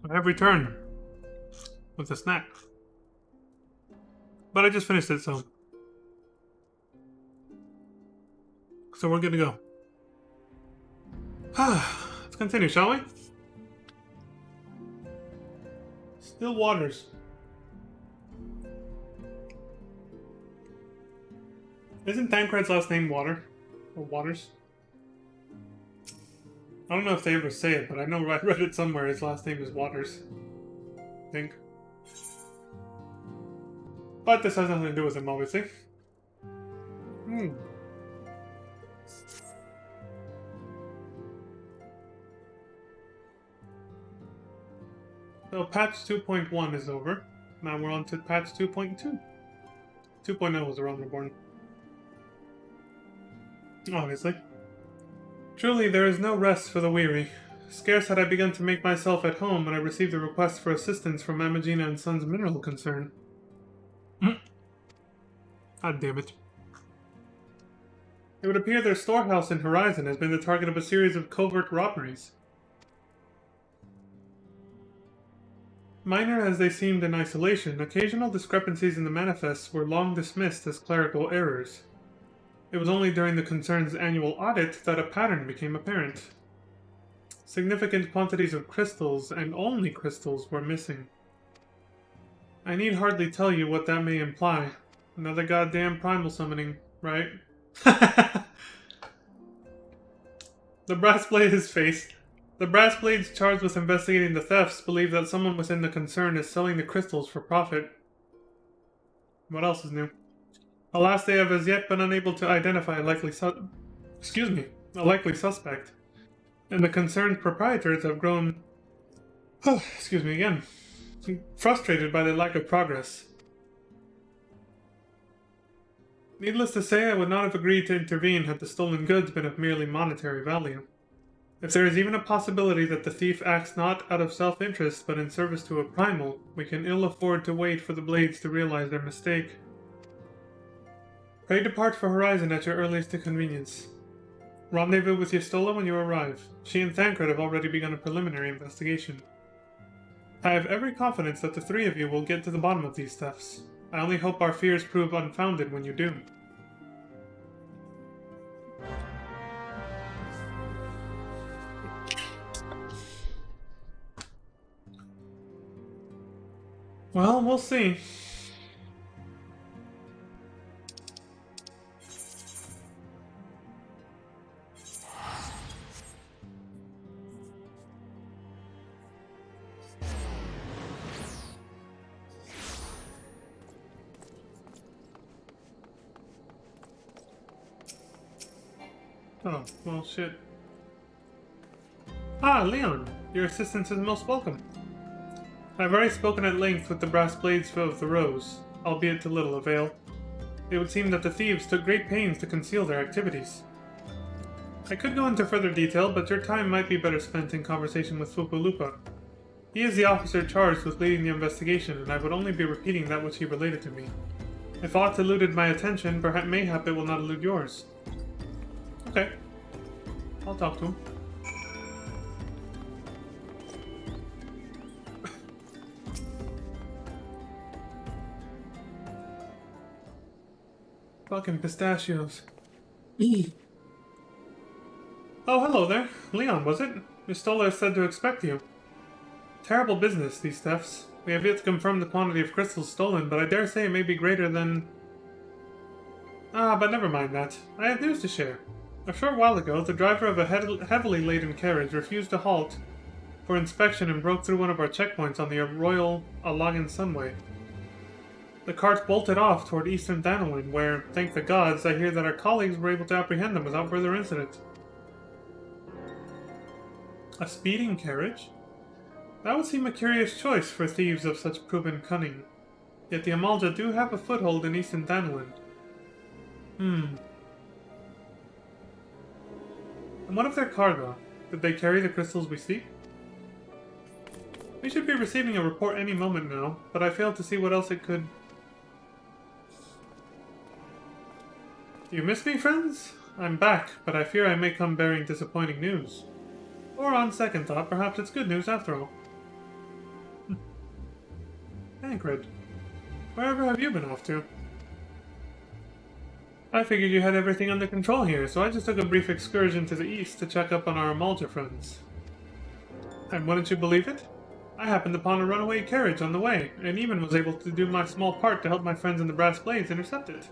I have returned with a snack. But I just finished it, so we're good to go. Let's continue, shall we? Still waters. Isn't Tancred's last name Water? Or Waters? I don't know if they ever say it, but I know I read it somewhere. His last name is Waters. I think. But this has nothing to do with him, obviously. So patch 2.1 is over. Now we're on to patch 2.2. 2.0 was around Reborn. Obviously. Truly, there is no rest for the weary. Scarce had I begun to make myself at home when I received a request for assistance from Amagina and Sons Mineral Concern. God damn it. It would appear their storehouse in Horizon has been the target of a series of covert robberies. Minor as they seemed in isolation, occasional discrepancies in the manifests were long dismissed as clerical errors. It was only during the concern's annual audit that a pattern became apparent. Significant quantities of crystals, and only crystals, were missing. I need hardly tell you what that may imply. Another goddamn primal summoning, right? The brass blade his face. The brass blades charged with investigating the thefts believe that someone within the concern is selling the crystals for profit. What else is new? Alas, they have as yet been unable to identify a likely suspect. And the concerned proprietors have grown frustrated by the lack of progress. Needless to say, I would not have agreed to intervene had the stolen goods been of merely monetary value. If there is even a possibility that the thief acts not out of self-interest but in service to a primal, we can ill afford to wait for the blades to realize their mistake. Pray depart for Horizon at your earliest convenience. Rendezvous with Yestola when you arrive. She and Thancred have already begun a preliminary investigation. I have every confidence that the three of you will get to the bottom of these thefts. I only hope our fears prove unfounded when you do. Well, we'll see. Oh, well, shit. Ah, Leon! Your assistance is most welcome. I have already spoken at length with the brass blades of the Rose, albeit to little avail. It would seem that the thieves took great pains to conceal their activities. I could go into further detail, but your time might be better spent in conversation with Fupulupa. He is the officer charged with leading the investigation, and I would only be repeating that which he related to me. If aught eluded my attention, mayhap it will not elude yours. Okay. I'll talk to him. Fucking pistachios. Oh, hello there. Leon, was it? Yestola is said to expect you. Terrible business, these thefts. We have yet to confirm the quantity of crystals stolen, but I dare say it may be greater than... but never mind that. I have news to share. A short while ago, the driver of a heavily laden carriage refused to halt for inspection and broke through one of our checkpoints on the Royal Alagan Sunway. The cart bolted off toward eastern Danelin, where, thank the gods, I hear that our colleagues were able to apprehend them without further incident. A speeding carriage? That would seem a curious choice for thieves of such proven cunning. Yet the Amalja do have a foothold in eastern Danelin. And what of their cargo? Did they carry the crystals we seek? We should be receiving a report any moment now, but I fail to see what else it could... Do you miss me, friends? I'm back, but I fear I may come bearing disappointing news. Or on second thought, perhaps it's good news after all. Tancred, wherever have you been off to? I figured you had everything under control here, so I just took a brief excursion to the east to check up on our Amalja friends. And wouldn't you believe it? I happened upon a runaway carriage on the way, and even was able to do my small part to help my friends in the Brass Blades intercept it.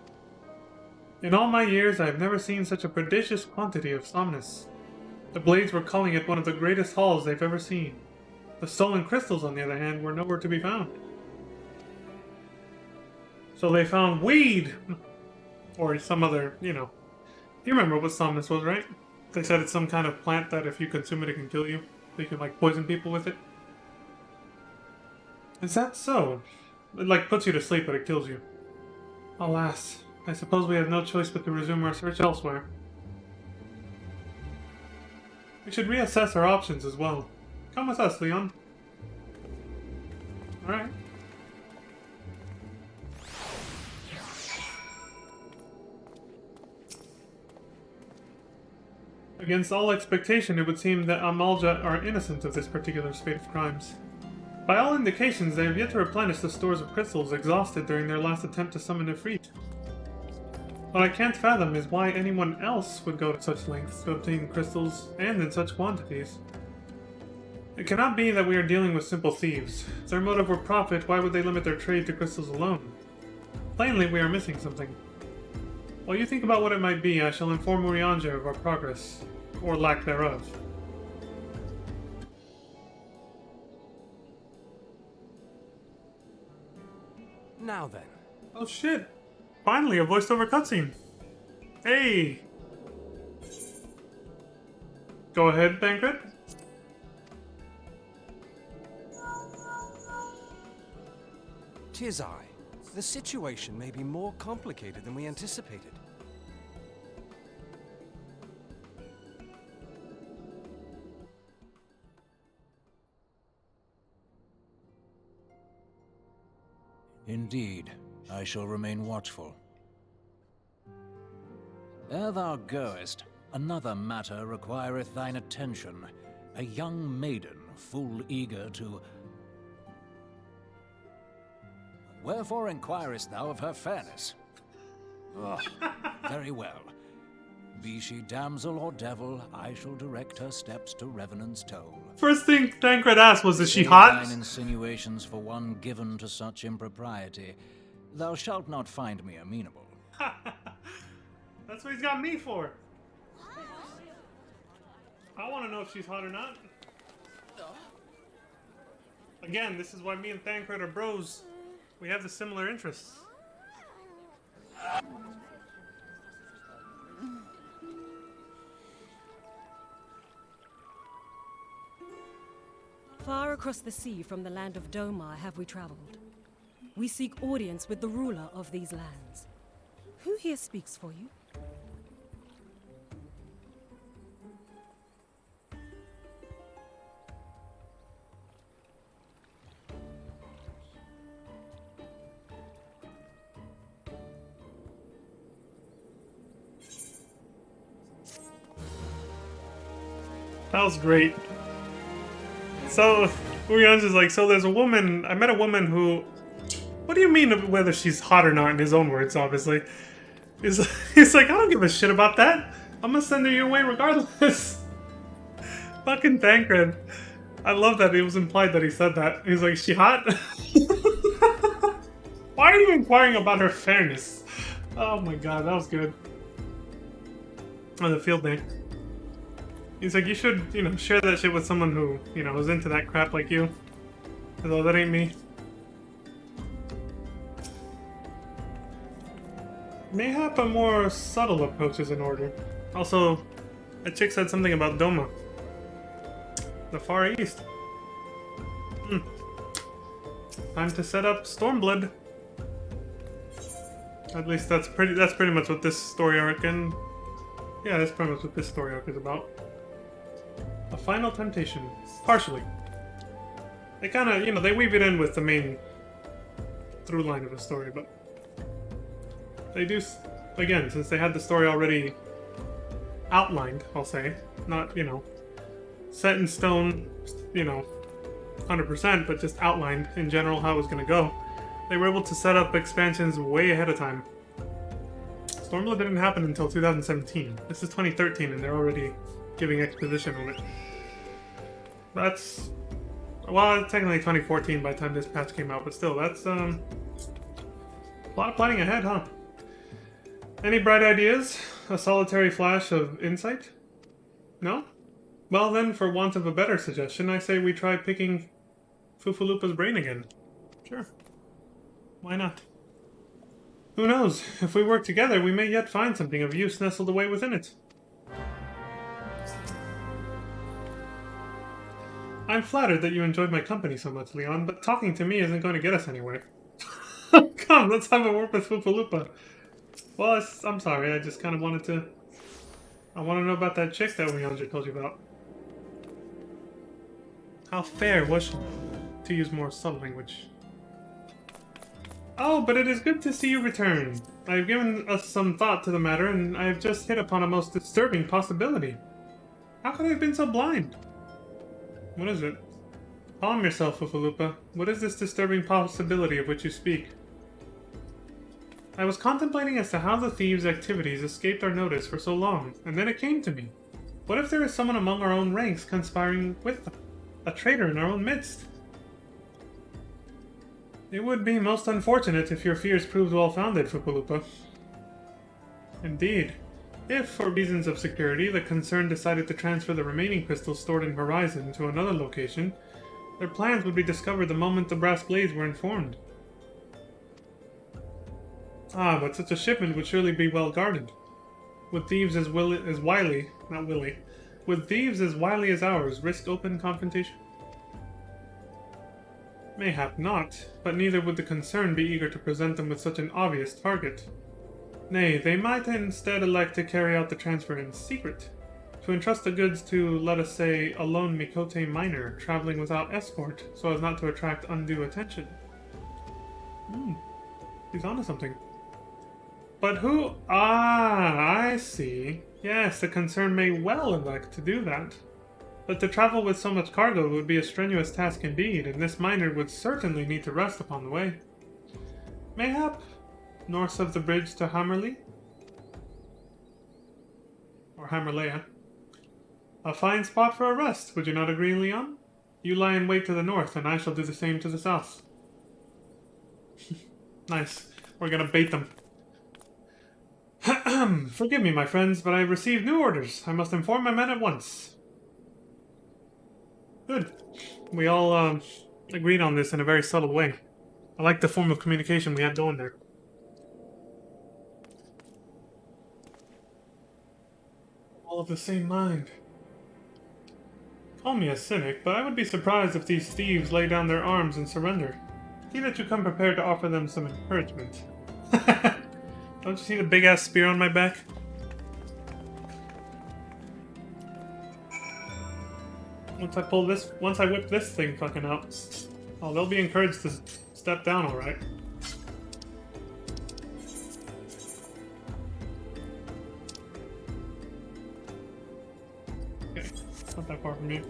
In all my years, I have never seen such a prodigious quantity of somnus. The Blades were calling it one of the greatest hauls they've ever seen. The stolen crystals, on the other hand, were nowhere to be found. So they found weed! Or some other, you know. You remember what somnus was, right? They said it's some kind of plant that if you consume it, it can kill you. You can, like, poison people with it. Is that so? It, like, puts you to sleep, but it kills you. Alas, I suppose we have no choice but to resume our search elsewhere. We should reassess our options as well. Come with us, Leon. Alright. Against all expectation, it would seem that Amalja are innocent of this particular spate of crimes. By all indications, they have yet to replenish the stores of crystals exhausted during their last attempt to summon Ifrit. What I can't fathom is why anyone else would go to such lengths to obtain crystals, and in such quantities. It cannot be that we are dealing with simple thieves. If their motive were profit, why would they limit their trade to crystals alone? Plainly, we are missing something. While you think about what it might be, I shall inform Urianger of our progress, or lack thereof. Now then. Oh shit! Finally, a voiced-over cutscene! Hey! Go ahead, Tancred. Tis I. The situation may be more complicated than we anticipated. Indeed, I shall remain watchful. Ere thou goest, another matter requireth thine attention. A young maiden, full eager to... Wherefore inquirest thou of her fairness? Ugh, very well. Be she damsel or devil, I shall direct her steps to Revenant's toll. First thing Tancred asked was, is she Save hot? thine insinuations for one given to such impropriety. Thou shalt not find me amenable. That's what he's got me for. I want to know if she's hot or not. Again, this is why me and Tancred are bros. We have the similar interests. Far across the sea from the land of Domar have we traveled. We seek audience with the ruler of these lands. Who here speaks for you? That was great. So, Urian's is like, so there's a woman, I met a woman who, what do you mean whether she's hot or not, in his own words, obviously. He's like, I don't give a shit about that. I'm gonna send her your way regardless. Fucking Tancred. I love that it was implied that he said that. He's like, she hot? Why are you inquiring about her fairness? Oh my god, that was good. On the field day. He's like, you should, you know, share that shit with someone who, you know, is into that crap like you. Although that ain't me. Mayhap a more subtle approach is in order. Also, that chick said something about Doma. The Far East. Time to set up Stormblood. At least that's pretty much what this story arc and... Yeah, that's pretty much what this story arc is about. A final temptation. Partially. They kind of, you know, they weave it in with the main through line of the story, but they do, again, since they had the story already outlined, I'll say, not, you know, set in stone, you know, 100%, but just outlined in general how it was going to go. They were able to set up expansions way ahead of time. Stormblood didn't happen until 2017. This is 2013, and they're already giving exposition on it. That's... well, it's technically 2014 by the time this patch came out, but still, that's, a lot of planning ahead, huh? Any bright ideas? A solitary flash of insight? No? Well then, for want of a better suggestion, I say we try picking Fufulupa's brain again. Sure. Why not? Who knows? If we work together, we may yet find something of use nestled away within it. I'm flattered that you enjoyed my company so much, Leon, but talking to me isn't going to get us anywhere. Come, let's have a word with Fufulupa. Well, I'm sorry, I just kind of wanted to... I want to know about that chick that Leandra told you about. How fair was she? To use more subtle language. Oh, but it is good to see you return. I have given us some thought to the matter, and I have just hit upon a most disturbing possibility. How could I have been so blind? What is it? Calm yourself, Fufulupa. What is this disturbing possibility of which you speak? I was contemplating as to how the thieves' activities escaped our notice for so long, and then it came to me. What if there is someone among our own ranks conspiring with them? A traitor in our own midst? It would be most unfortunate if your fears proved well-founded, Fufulupa. Indeed. If, for reasons of security, the concern decided to transfer the remaining crystals stored in Horizon to another location, their plans would be discovered the moment the brass blades were informed. Ah, but such a shipment would surely be well guarded. With thieves as wily as ours, risk open confrontation? Mayhap not, but neither would the concern be eager to present them with such an obvious target. Nay, they might instead elect to carry out the transfer in secret, to entrust the goods to, let us say, a lone Mikote miner traveling without escort, so as not to attract undue attention. He's onto something. But who... Ah, I see. Yes, the concern may well elect to do that. But to travel with so much cargo would be a strenuous task indeed, and this miner would certainly need to rest upon the way. Mayhap north of the bridge to Hammerley? Or Hammerlea. A fine spot for a rest, would you not agree, Leon? You lie in wait to the north, and I shall do the same to the south. Nice. We're gonna bait them. Forgive me, my friends, but I have received new orders. I must inform my men at once. Good. We all agreed on this in a very subtle way. I like the form of communication we had going there. All of the same mind. Call me a cynic, but I would be surprised if these thieves lay down their arms and surrender. See that you come prepared to offer them some encouragement. Don't you see the big-ass spear on my back? Once I whip this thing fucking out, oh, they'll be encouraged to step down, alright. Okay, not that far from you.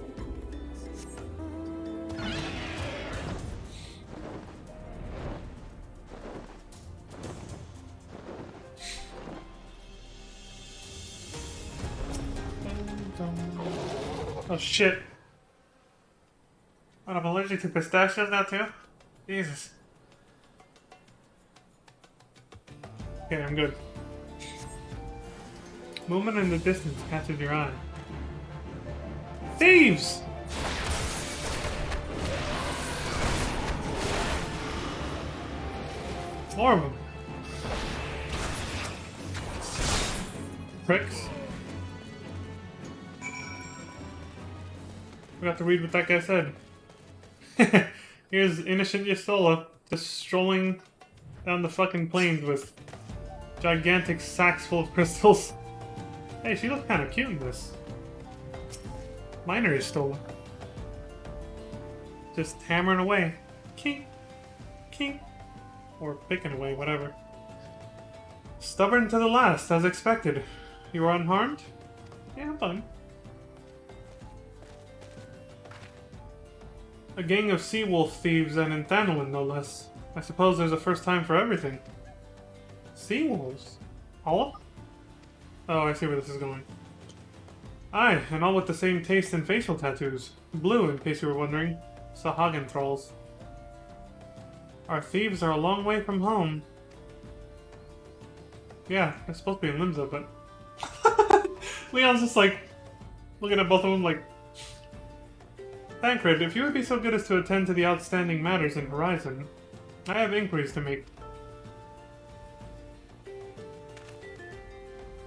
Oh shit. Oh, I'm allergic to pistachios now too? Jesus. Okay, I'm good. Movement in the distance catches your eye. Thieves! More of them. Pricks. Forgot to read what that guy said. Here's innocent Yasola just strolling down the fucking plains with gigantic sacks full of crystals. Hey, she looks kind of cute in this. Miner Yasola. Just hammering away. King. King. Or picking away, whatever. Stubborn to the last, as expected. You are unharmed? Yeah, I'm fine. A gang of sea wolf thieves and in Thanwin, no less. I suppose there's a first time for everything. Sea wolves? All? Oh, I see where this is going. Aye, and all with the same taste and facial tattoos. Blue, in case you were wondering. Sahagin thralls. Our thieves are a long way from home. Yeah, they're supposed to be in Limsa, but... Leon's just like, looking at both of them like... Tancred, if you would be so good as to attend to the outstanding matters in Horizon, I have inquiries to make.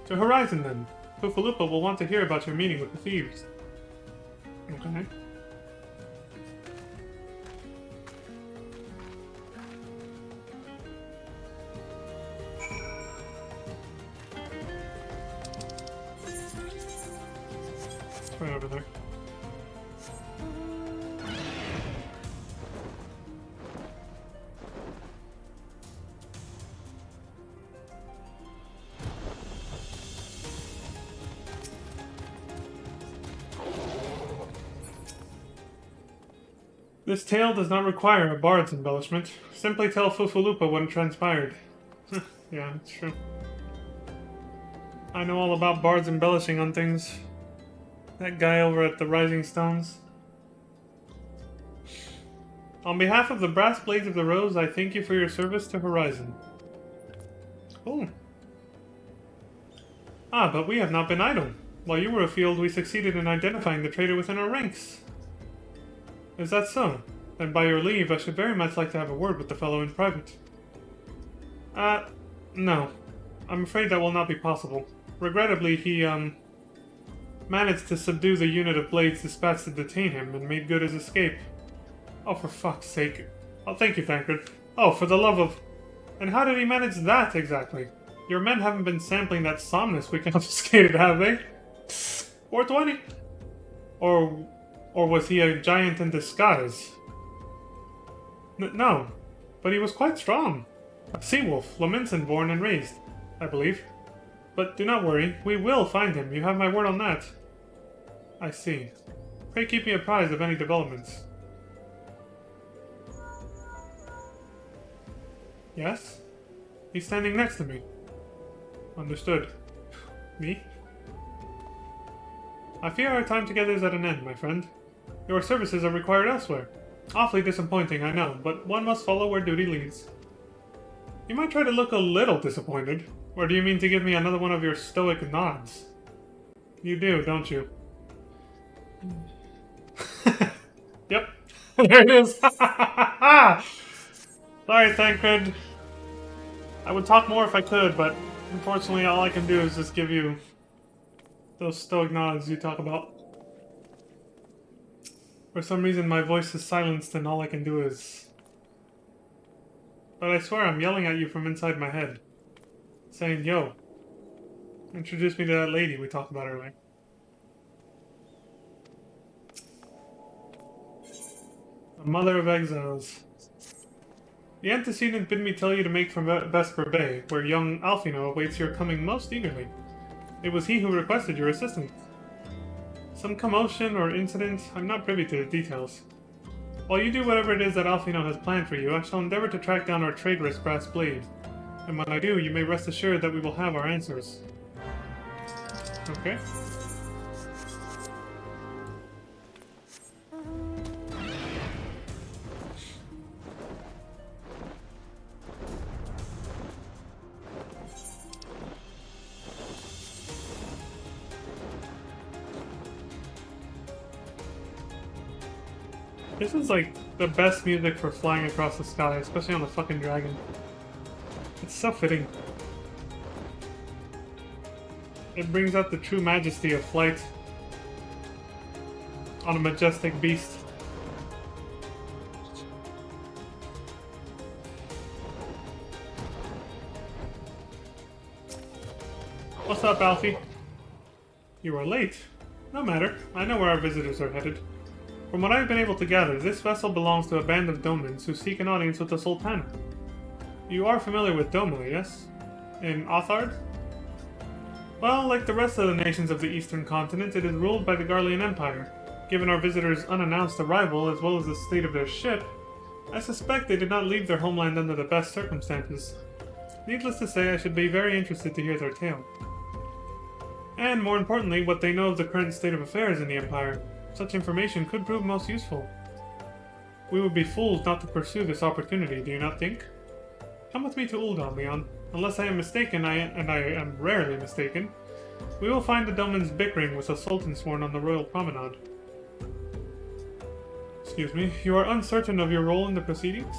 To Horizon, then. Fufalupa will want to hear about your meeting with the thieves. Okay. It's right over there. This tale does not require a bard's embellishment. Simply tell Fufalupa what transpired. Yeah, it's true. I know all about bards embellishing on things. That guy over at the Rising Stones. On behalf of the Brass Blades of the Rose, I thank you for your service to Horizon. Cool. Ah, but we have not been idle. While you were afield, we succeeded in identifying the traitor within our ranks. Is that so? Then by your leave, I should very much like to have a word with the fellow in private. No. I'm afraid that will not be possible. Regrettably, he, managed to subdue the unit of blades dispatched to detain him and made good his escape. Oh, for fuck's sake. Oh, thank you, Tancred. Oh, for the love of... And how did he manage that, exactly? Your men haven't been sampling that somnus we confiscated, have they? 420? Or was he a giant in disguise? No, but he was quite strong. A sea wolf, Lamenson born and raised, I believe. But do not worry, we will find him. You have my word on that. I see. Pray keep me apprised of any developments. Yes? He's standing next to me. Understood. Me? I fear our time together is at an end, my friend. Your services are required elsewhere. Awfully disappointing, I know, but one must follow where duty leads. You might try to look a little disappointed. Or do you mean to give me another one of your stoic nods? You do, don't you? Yep. There it is! Sorry, Tancred. I would talk more if I could, but unfortunately all I can do is just give you those stoic nods you talk about. For some reason my voice is silenced and all I can do is... But I swear I'm yelling at you from inside my head. Saying, yo, introduce me to that lady we talked about earlier. The Mother of Exiles. The antecedent bid me tell you to make for Vesper Bay, where young Alfino awaits your coming most eagerly. It was he who requested your assistance. Some commotion or incident, I'm not privy to the details. While you do whatever it is that Alfino has planned for you, I shall endeavor to track down our traitorous Brass Blade. And when I do, you may rest assured that we will have our answers. Okay. This is like the best music for flying across the sky, especially on the fucking dragon. It's so fitting. It brings out the true majesty of flight on a majestic beast. What's up, Alfie? You are late. No matter. I know where our visitors are headed. From what I've been able to gather, this vessel belongs to a band of Domans who seek an audience with the Sultana. You are familiar with Doma, yes? In Othard? Well, like the rest of the nations of the eastern continent, it is ruled by the Garlean Empire. Given our visitors' unannounced arrival, as well as the state of their ship, I suspect they did not leave their homeland under the best circumstances. Needless to say, I should be very interested to hear their tale. And, more importantly, what they know of the current state of affairs in the Empire. Such information could prove most useful. We would be fools not to pursue this opportunity, do you not think? Come with me to Ul'dah, Leon. Unless I am mistaken, and I am rarely mistaken, we will find the Domans bickering with a Sultan sworn on the Royal Promenade. Excuse me, you are uncertain of your role in the proceedings?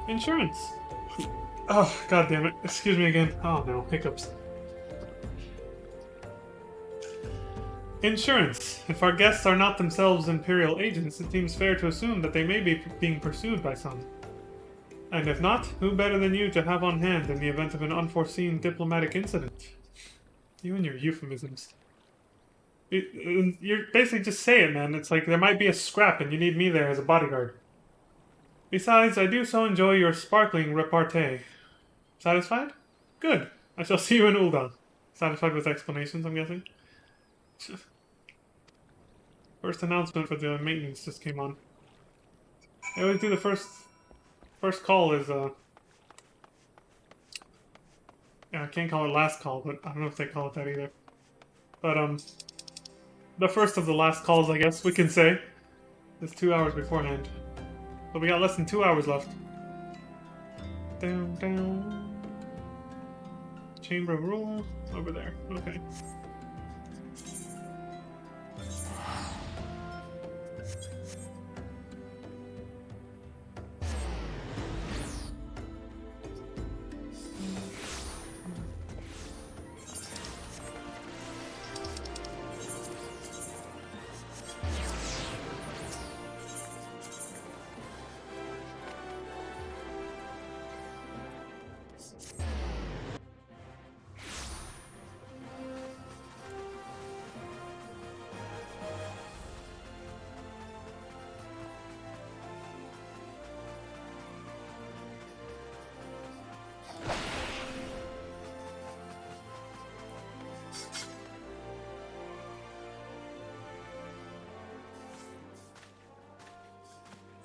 Insurance. Oh, god damn it. Excuse me again. Oh no, hiccups. Insurance. If our guests are not themselves Imperial agents, it seems fair to assume that they may be being pursued by some. And if not, who better than you to have on hand in the event of an unforeseen diplomatic incident? You and your euphemisms. You're basically just say it, man. It's like there might be a scrap and you need me there as a bodyguard. Besides, I do so enjoy your sparkling repartee. Satisfied? Good. I shall see you in Ul'dah. Satisfied with explanations, I'm guessing? First announcement for the maintenance just came on. I always do the first call is, yeah, I can't call it last call, but I don't know if they call it that either. But, the first of the last calls, I guess we can say, is 2 hours beforehand. So we got less than 2 hours left. Down, down. Chamber of Rule, over there. Okay.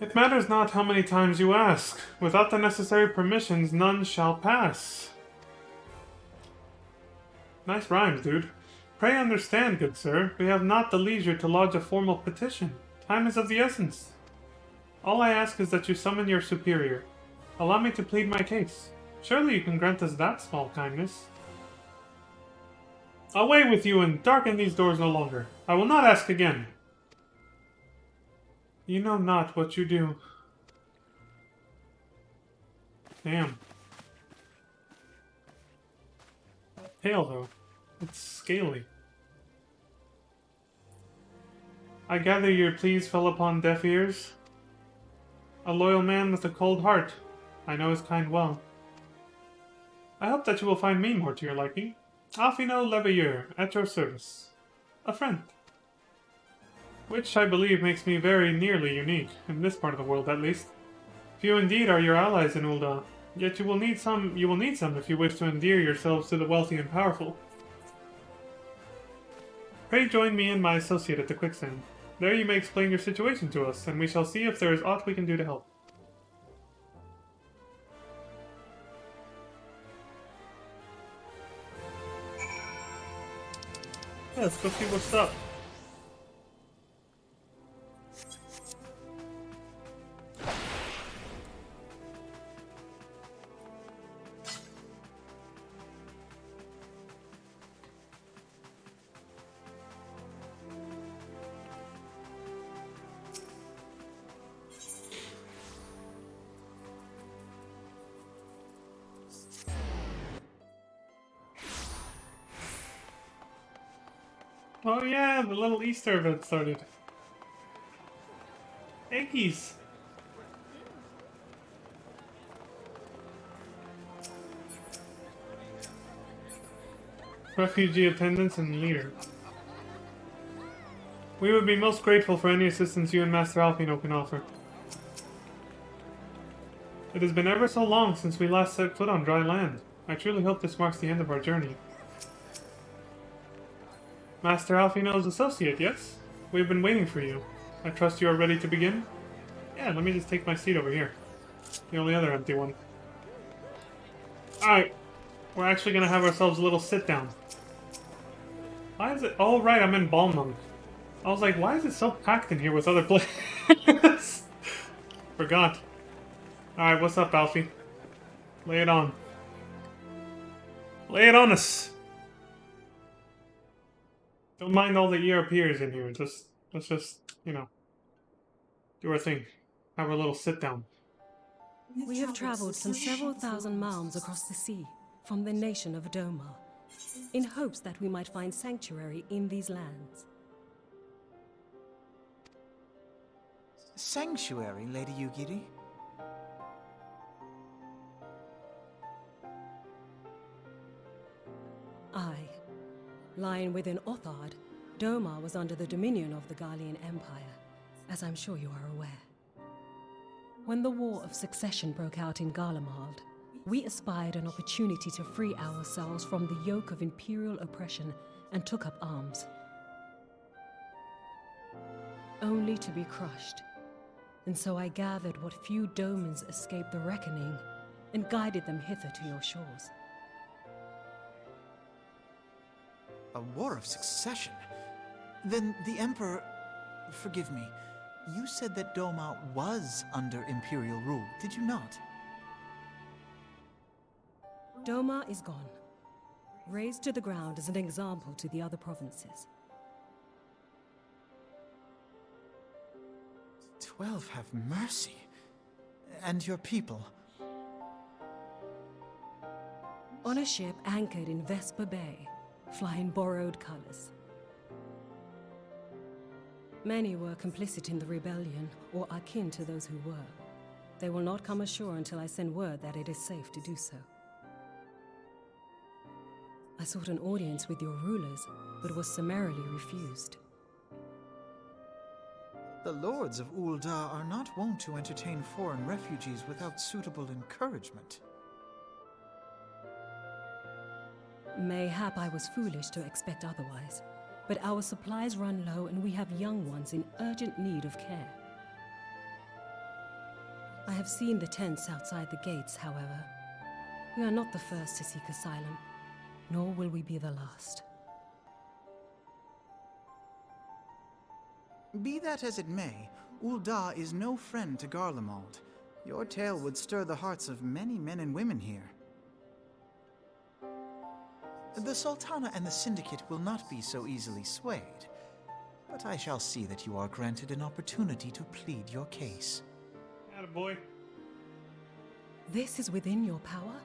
It matters not how many times you ask. Without the necessary permissions, none shall pass. Nice rhymes, dude. Pray understand, good sir, we have not the leisure to lodge a formal petition. Time is of the essence. All I ask is that you summon your superior. Allow me to plead my case. Surely you can grant us that small kindness. Away with you and darken these doors no longer. I will not ask again. You know not what you do. Damn. Tail, though. It's scaly. I gather your pleas fell upon deaf ears? A loyal man with a cold heart. I know his kind well. I hope that you will find me more to your liking. Alfino Leveilleur, at your service. A friend. Which, I believe, makes me very nearly unique, in this part of the world at least. Few indeed are your allies in Ul'dah, yet you will need some if you wish to endear yourselves to the wealthy and powerful. Pray join me and my associate at the quicksand. There you may explain your situation to us, and we shall see if there is aught we can do to help. Yeah, let's go see what's up. Oh yeah, the little Easter event started. Eggies! Refugee attendants and leader. We would be most grateful for any assistance you and Master Alfino can offer. It has been ever so long since we last set foot on dry land. I truly hope this marks the end of our journey. Master Alfino's associate, yes? We've been waiting for you. I trust you are ready to begin? Yeah, let me just take my seat over here. The only other empty one. Alright. We're actually gonna have ourselves a little sit-down. Why is it... Oh, right, I'm in Balmung. I was like, why is it so packed in here with other players? Forgot. Alright, what's up, Alfie? Lay it on. Lay it on us! Don't mind all the ERPers in here. Let's just, you know, do our thing. Have our little sit-down. We have traveled some several thousand miles across the sea from the nation of Doma, in hopes that we might find sanctuary in these lands. Sanctuary, Lady Yugiri? Aye. Lying within Othard, Doma was under the dominion of the Garlean Empire, as I'm sure you are aware. When the War of Succession broke out in Garlemald, we espied an opportunity to free ourselves from the yoke of imperial oppression and took up arms. Only to be crushed. And so I gathered what few Domans escaped the reckoning and guided them hither to your shores. A war of succession? Then the Emperor... Forgive me. You said that Doma was under Imperial rule, did you not? Doma is gone. Razed to the ground as an example to the other provinces. 12 have mercy. And your people? On a ship anchored in Vesper Bay, flying borrowed colors. Many were complicit in the rebellion, or akin to those who were. They will not come ashore until I send word that it is safe to do so. I sought an audience with your rulers, but was summarily refused. The lords of Ul'dah are not wont to entertain foreign refugees without suitable encouragement. Mayhap I was foolish to expect otherwise, but our supplies run low and we have young ones in urgent need of care. I have seen the tents outside the gates, however. We are not the first to seek asylum, nor will we be the last. Be that as it may, Ul'dah is no friend to Garlemald. Your tale would stir the hearts of many men and women here. The Sultana and the Syndicate will not be so easily swayed, but I shall see that you are granted an opportunity to plead your case. Attaboy. This is within your power?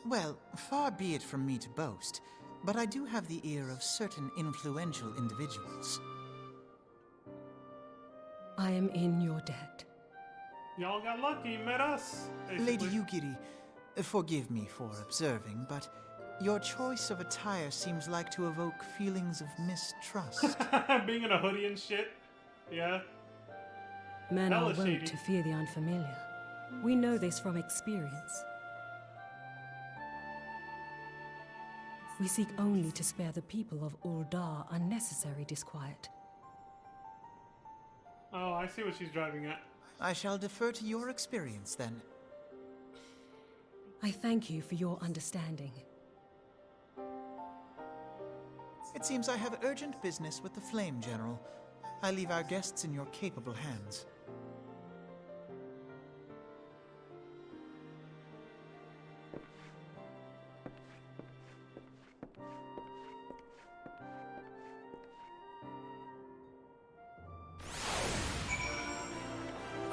Well, far be it from me to boast, but I do have the ear of certain influential individuals. I am in your debt. Y'all got lucky, met us. Lady Basically. Yugiri, forgive me for observing, but your choice of attire seems like to evoke feelings of mistrust. Being in a hoodie and shit. Yeah. Men are Hella shady. wont to fear the unfamiliar. We know this from experience. We seek only to spare the people of Ul'dah unnecessary disquiet. Oh, I see what she's driving at. I shall defer to your experience, then. I thank you for your understanding. It seems I have urgent business with the Flame General. I leave our guests in your capable hands.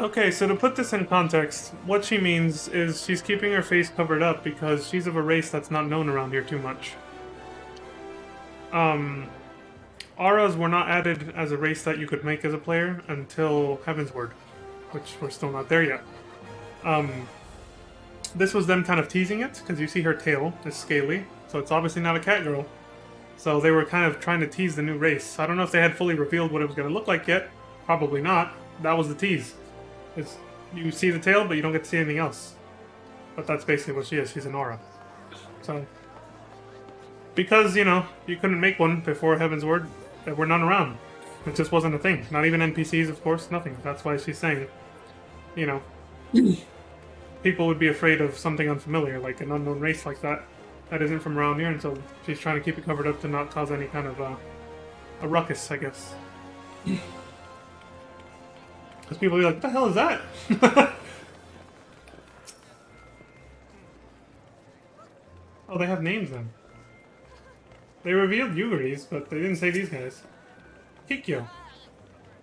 Okay, so to put this in context, what she means is she's keeping her face covered up because she's of a race that's not known around here too much. Auras were not added as a race that you could make as a player until Heavensward, which we're still not there yet. This was them kind of teasing it, because you see her tail is scaly, so it's obviously not a cat girl. So they were kind of trying to tease the new race. I don't know if they had fully revealed what it was going to look like yet. Probably not. That was the tease. It's, you see the tail, but you don't get to see anything else. But that's basically what she is. She's an aura. So, because, you know, you couldn't make one before Heaven's Word. There were none around. It just wasn't a thing. Not even NPCs, of course, nothing. That's why she's saying, you know, people would be afraid of something unfamiliar, like an unknown race like that, that isn't from around here, and so she's trying to keep it covered up to not cause any kind of a ruckus, I guess. Because people will be like, what the hell is that? Oh, they have names then. They revealed Yuguri's, but they didn't say these guys. Kikyo.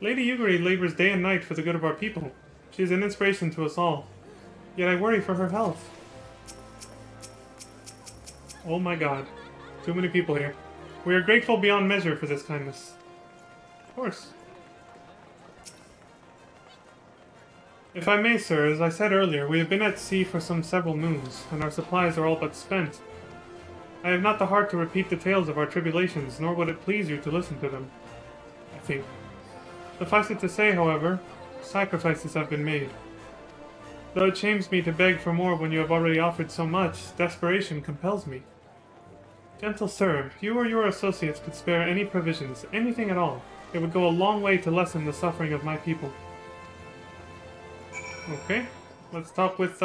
Lady Yuguri labors day and night for the good of our people. She is an inspiration to us all. Yet I worry for her health. Oh my god. Too many people here. We are grateful beyond measure for this kindness. Of course. If I may, sir, as I said earlier, we have been at sea for some several moons, and our supplies are all but spent. I have not the heart to repeat the tales of our tribulations, nor would it please you to listen to them. I think. Suffice it to say, however, sacrifices have been made. Though it shames me to beg for more when you have already offered so much, desperation compels me. Gentle sir, if you or your associates could spare any provisions, anything at all, it would go a long way to lessen the suffering of my people. Okay, let's talk with,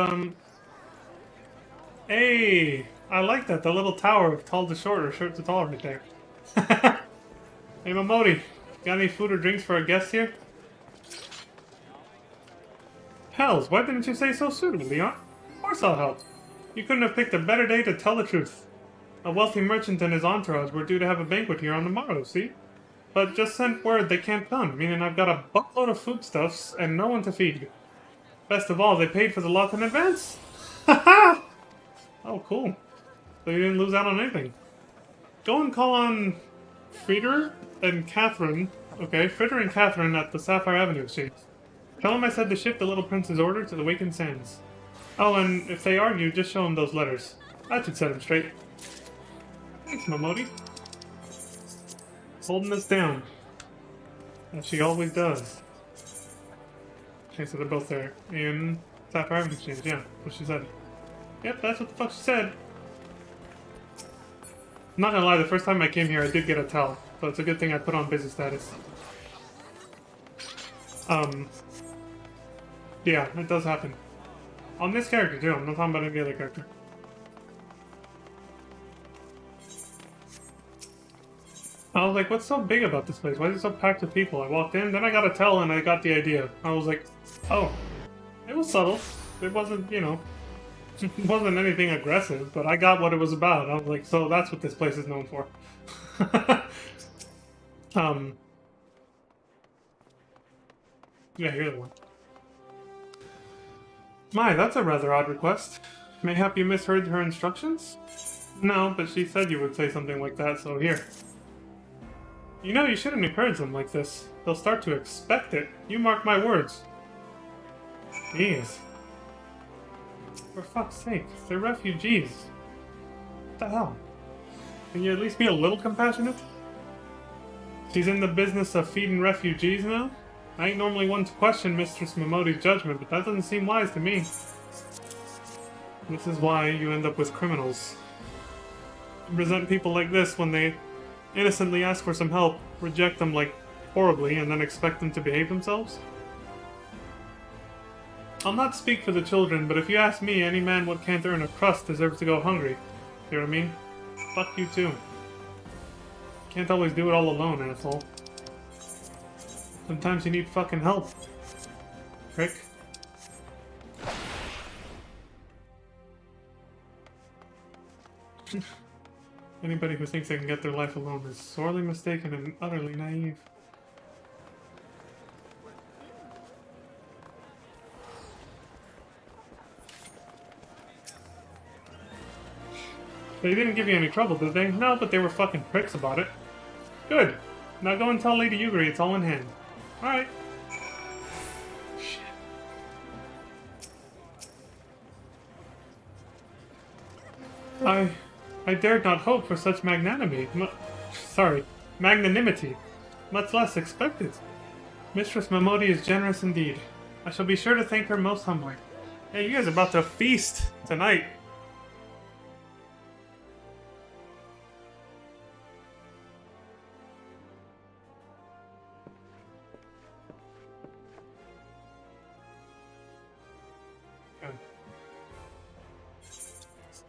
Hey! I like that, the little tower of tall to short or short to tall right there. Hey Momodi, got any food or drinks for our guests here? Hells, why didn't you say so sooner, Leon? Of course I'll help. You couldn't have picked a better day to tell the truth. A wealthy merchant and his entourage were due to have a banquet here on the morrow, see? But just sent word they can't come, meaning I've got a buttload of foodstuffs and no one to feed. Best of all, they paid for the lot in advance. Haha! Oh, cool. So you didn't lose out on anything. Go and call on Frieder and Catherine. Okay, Frieder and Catherine at the Sapphire Avenue Exchange. Tell them I said to ship the little prince's order to the Wakened Sands. Oh, and if they argue, just show them those letters. That should set them straight. Thanks, Momodi. Holding us down. As she always does. Okay, so they're both there. In Sapphire Avenue Exchange, yeah. What she said. Yep, that's what the fuck she said. I'm not gonna lie, the first time I came here I did get a tell. So it's a good thing I put on busy status. Yeah, it does happen. On this character too, I'm not talking about any other character. I was like, what's so big about this place? Why is it so packed with people? I walked in, then I got a tell and I got the idea. I was like, oh, it was subtle. It wasn't, you know, it wasn't anything aggressive, but I got what it was about. I was like, so that's what this place is known for. Yeah, you're the one. My, that's a rather odd request. Mayhap you misheard her instructions? No, but she said you would say something like that, so here. You know, you shouldn't encourage them like this. They'll start to expect it. You mark my words. Jeez. For fuck's sake, they're refugees. What the hell? Can you at least be a little compassionate? She's in the business of feeding refugees now? I ain't normally one to question Mistress Momodi's judgment, but that doesn't seem wise to me. This is why you end up with criminals. You resent people like this when they innocently ask for some help, reject them like horribly, and then expect them to behave themselves? I'll not speak for the children, but if you ask me, any man what can't earn a crust deserves to go hungry. You know what I mean? Fuck you too. Can't always do it all alone, asshole. Sometimes you need fucking help. Prick. Anybody who thinks they can get their life alone is sorely mistaken and utterly naive. They didn't give you any trouble, did they? No, but they were fucking pricks about it. Good. Now go and tell Lady Yuguri it's all in hand. Alright. Shit. I dared not hope for such magnanimity. Much less expect it. Mistress Momodi is generous indeed. I shall be sure to thank her most humbly. Hey, you guys are about to feast tonight.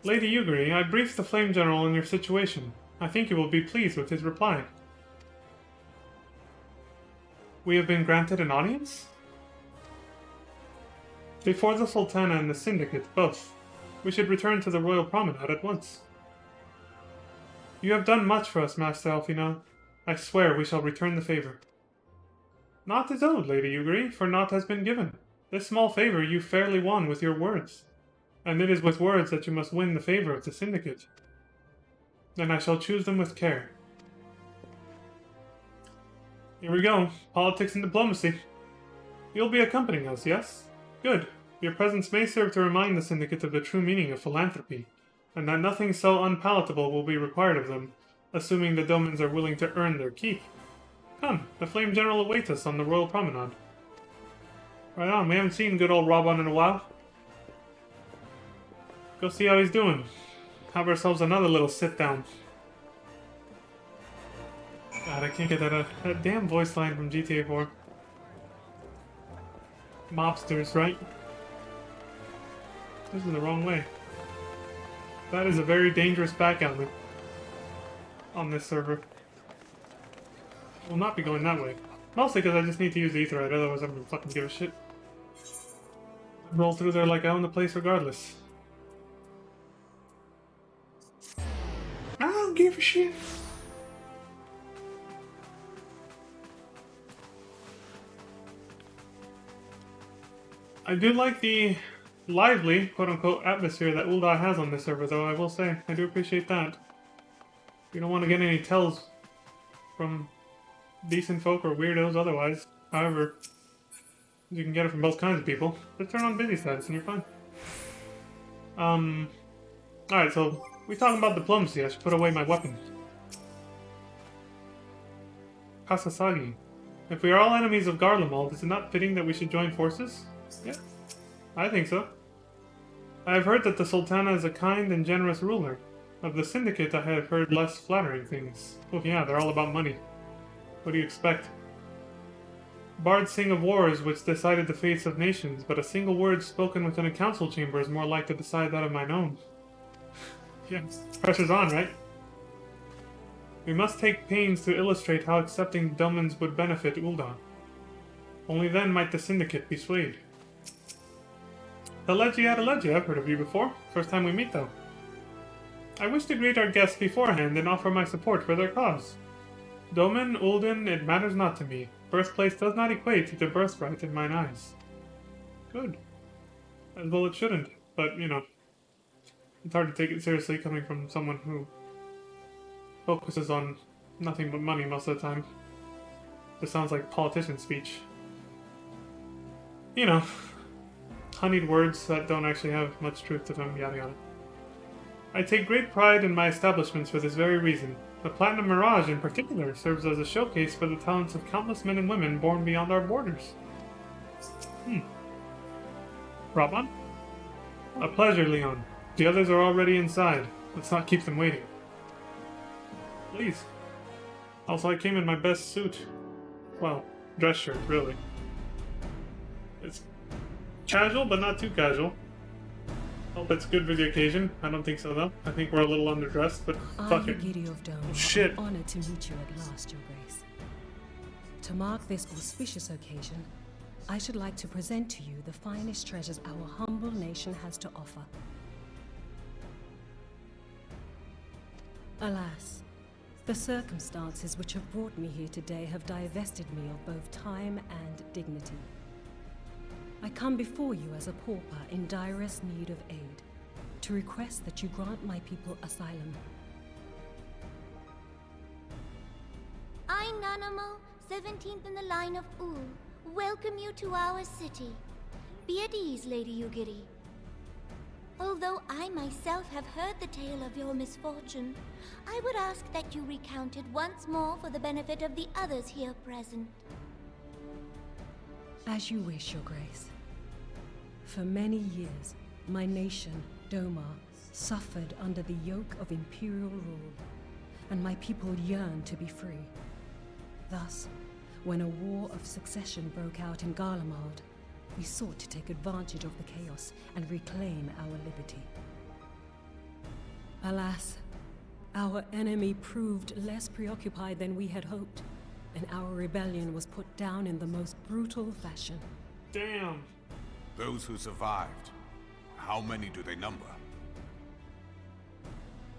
Lady Yuguri, I briefed the Flame General on your situation. I think you will be pleased with his reply. We have been granted an audience? Before the Sultana and the Syndicate, both. We should return to the Royal Promenade at once. You have done much for us, Master Alfina. I swear we shall return the favor. Naught is owed, Lady Yuguri, for naught has been given. This small favor you fairly won with your words. And it is with words that you must win the favor of the Syndicate. Then I shall choose them with care. Here we go. Politics and diplomacy. You'll be accompanying us, yes? Good. Your presence may serve to remind the Syndicate of the true meaning of philanthropy, and that nothing so unpalatable will be required of them, assuming the Domans are willing to earn their keep. Come, the Flame General awaits us on the Royal Promenade. Right on, we haven't seen good old Reborn in a while. Go see how he's doing. Have ourselves another little sit-down. God, I can't get that damn voice line from GTA 4. Mobsters, right? This is the wrong way. That is a very dangerous back alley on this server. We'll not be going that way. Mostly because I just need to use the Aetheryte, otherwise I'm gonna fucking give a shit. Roll through there like I own the place regardless. I don't give a shit. I do like the lively, quote-unquote, atmosphere that Ul'dah has on this server, though, I will say. I do appreciate that. We don't want to get any tells from decent folk or weirdos otherwise. However, you can get it from both kinds of people. Just turn on busy status and you're fine. Alright, so we talking about diplomacy. I should put away my weapon. Kasasagi. If we are all enemies of Garlemald, is it not fitting that we should join forces? Yeah, I think so. I have heard that the Sultana is a kind and generous ruler. Of the Syndicate, I have heard less flattering things. Oh yeah, they're all about money. What do you expect? Bards sing of wars which decided the fates of nations, but a single word spoken within a council chamber is more like to decide that of mine own. Yeah, pressure's on, right? We must take pains to illustrate how accepting Domans would benefit Ul'dah. Only then might the Syndicate be swayed. Alegi Adalegi, I've heard of you before. First time we meet, though. I wish to greet our guests beforehand and offer my support for their cause. Doman, Ul'din, it matters not to me. Birthplace does not equate to birthright in mine eyes. Good. As well it shouldn't, but, you know, it's hard to take it seriously coming from someone who focuses on nothing but money most of the time. This sounds like politician speech. You know, honeyed words that don't actually have much truth to them, yada yada. I take great pride in my establishments for this very reason. The Platinum Mirage in particular serves as a showcase for the talents of countless men and women born beyond our borders. Reborn? A pleasure, Leon. The others are already inside. Let's not keep them waiting. Please. Also, I came in my best suit. Well, dress shirt, really. It's casual, but not too casual. Hope it's good for the occasion. I don't think so, though. I think we're a little underdressed, but fuck it. Yugiri of Dome, Shit. I'm honored to meet you at last, Your Grace. To mark this auspicious occasion, I should like to present to you the finest treasures our humble nation has to offer. Alas, the circumstances which have brought me here today have divested me of both time and dignity. I come before you as a pauper in direst need of aid, to request that you grant my people asylum. I, Nanamo, 17th in the line of Ul, welcome you to our city. Be at ease, Lady Yugiri. Although I myself have heard the tale of your misfortune, I would ask that you recount it once more for the benefit of the others here present. As you wish, Your Grace. For many years, my nation, Domar, suffered under the yoke of imperial rule, and my people yearned to be free. Thus, when a war of succession broke out in Garlemald, we sought to take advantage of the chaos and reclaim our liberty. Alas, our enemy proved less preoccupied than we had hoped, and our rebellion was put down in the most brutal fashion. Damn. Those who survived, how many do they number?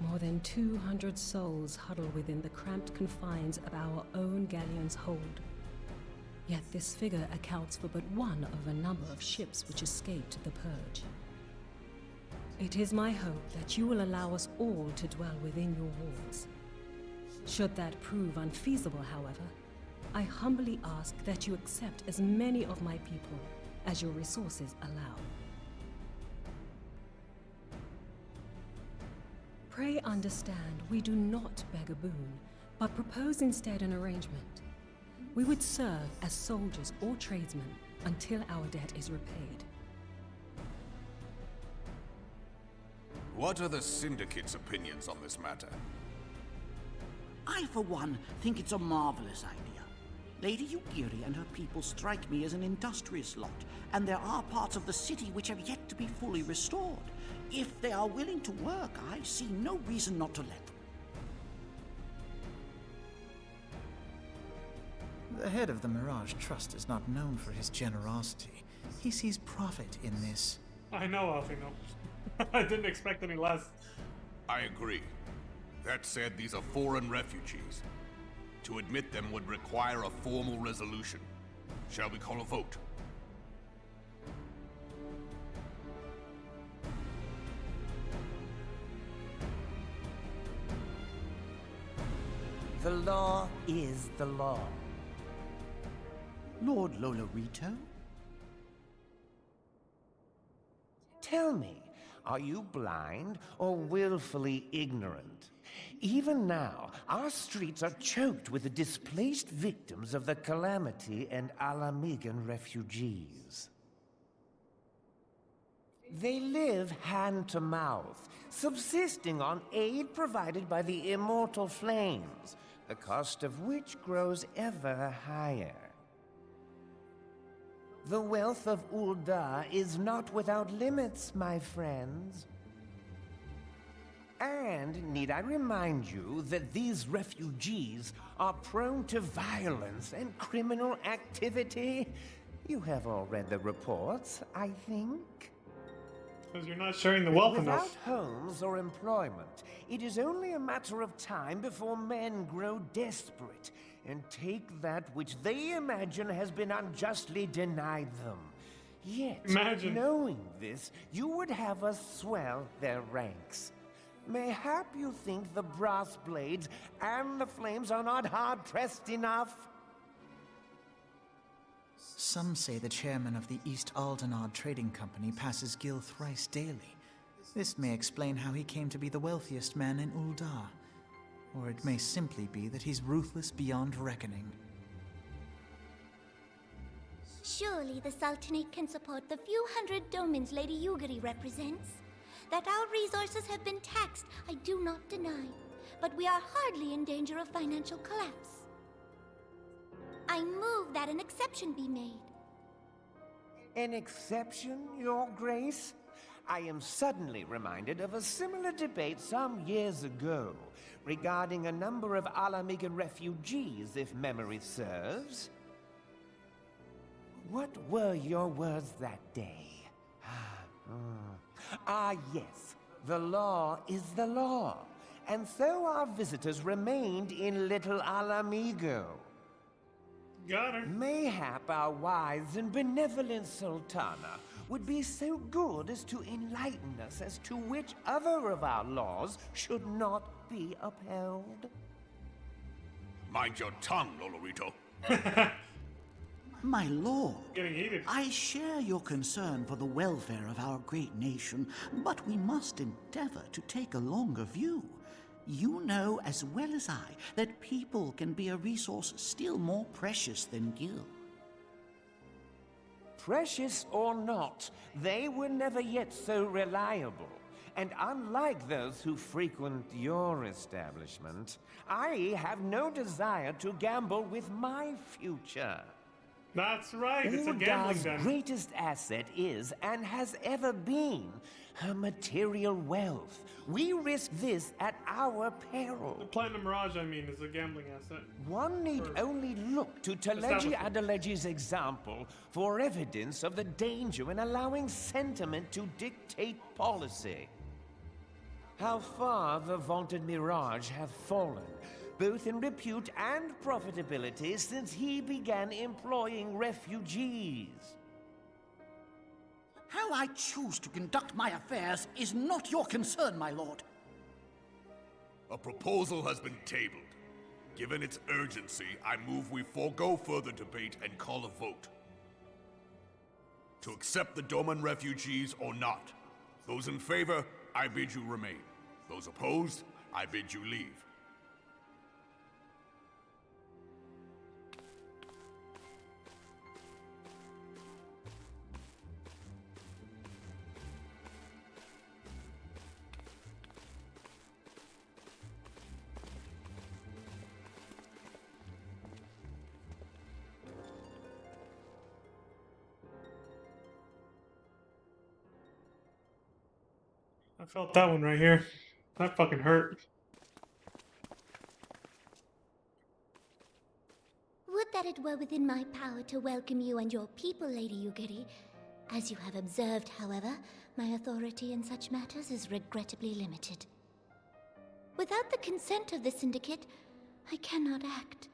More than 200 souls huddle within the cramped confines of our own galleon's hold. Yet this figure accounts for but one of a number of ships which escaped the Purge. It is my hope that you will allow us all to dwell within your walls. Should that prove unfeasible, however, I humbly ask that you accept as many of my people as your resources allow. Pray understand, we do not beg a boon, but propose instead an arrangement. We would serve as soldiers or tradesmen until our debt is repaid. What are the Syndicate's opinions on this matter? I, for one, think it's a marvelous idea. Lady Yugiri and her people strike me as an industrious lot, and there are parts of the city which have yet to be fully restored. If they are willing to work, I see no reason not to let them. The head of the Mirage Trust is not known for his generosity. He sees profit in this. I know, Alfino. I didn't expect any less. I agree. That said, these are foreign refugees. To admit them would require a formal resolution. Shall we call a vote? The law is the law. Lord Lolorito? Tell me, are you blind or willfully ignorant? Even now, our streets are choked with the displaced victims of the Calamity and Alamigan refugees. They live hand to mouth, subsisting on aid provided by the immortal flames, the cost of which grows ever higher. The wealth of Ul'dah is not without limits, my friends. And need I remind you that these refugees are prone to violence and criminal activity? You have all read the reports, I think. Because you're not sharing the wealth Without enough. homes or employment, it is only a matter of time before men grow desperate and take that which they imagine has been unjustly denied them. Yet, Imagine. knowing this, you would have us swell their ranks. Mayhap you think the brass blades and the flames are not hard-pressed enough? Some say the chairman of the East Aldenard Trading Company passes Gil thrice daily. This may explain how he came to be the wealthiest man in Ul'dah. Or it may simply be that he's ruthless beyond reckoning. Surely the Sultanate can support the few hundred domins Lady Yugiri represents. That our resources have been taxed, I do not deny. But we are hardly in danger of financial collapse. I move that an exception be made. An exception, Your Grace? I am suddenly reminded of a similar debate some years ago regarding a number of Alamigan refugees, if memory serves. What were your words that day? Yes, the law is the law, and so our visitors remained in Little Alamigo. Got her. Mayhap our wise and benevolent Sultana would be so good as to enlighten us as to which other of our laws should not be upheld. Mind your tongue, Lolorito. My lord, Getting heated. I share your concern for the welfare of our great nation, but we must endeavor to take a longer view. You know as well as I that people can be a resource still more precious than gil. Precious or not, they were never yet so reliable. And unlike those who frequent your establishment, I have no desire to gamble with my future. That's right, it's a gambling Uldar's den. greatest asset is, and has ever been, her material wealth. We risk this at our The peril. Platinum Mirage, I mean, is a gambling asset. One need only look to Teleji Establishment. Adeleji's example for evidence of the danger in allowing sentiment to dictate policy. How far the vaunted Mirage hath fallen, both in repute and profitability, since he began employing refugees. How I choose to conduct my affairs is not your concern, my lord. A proposal has been tabled. Given its urgency, I move we forego further debate and call a vote. To accept the Doman refugees or not. Those in favor, I bid you remain. Those opposed, I bid you leave. I felt that one right here. That fucking hurt. Would that it were within my power to welcome you and your people, Lady Yugiri. As you have observed, however, my authority in such matters is regrettably limited. Without the consent of the Syndicate, I cannot act.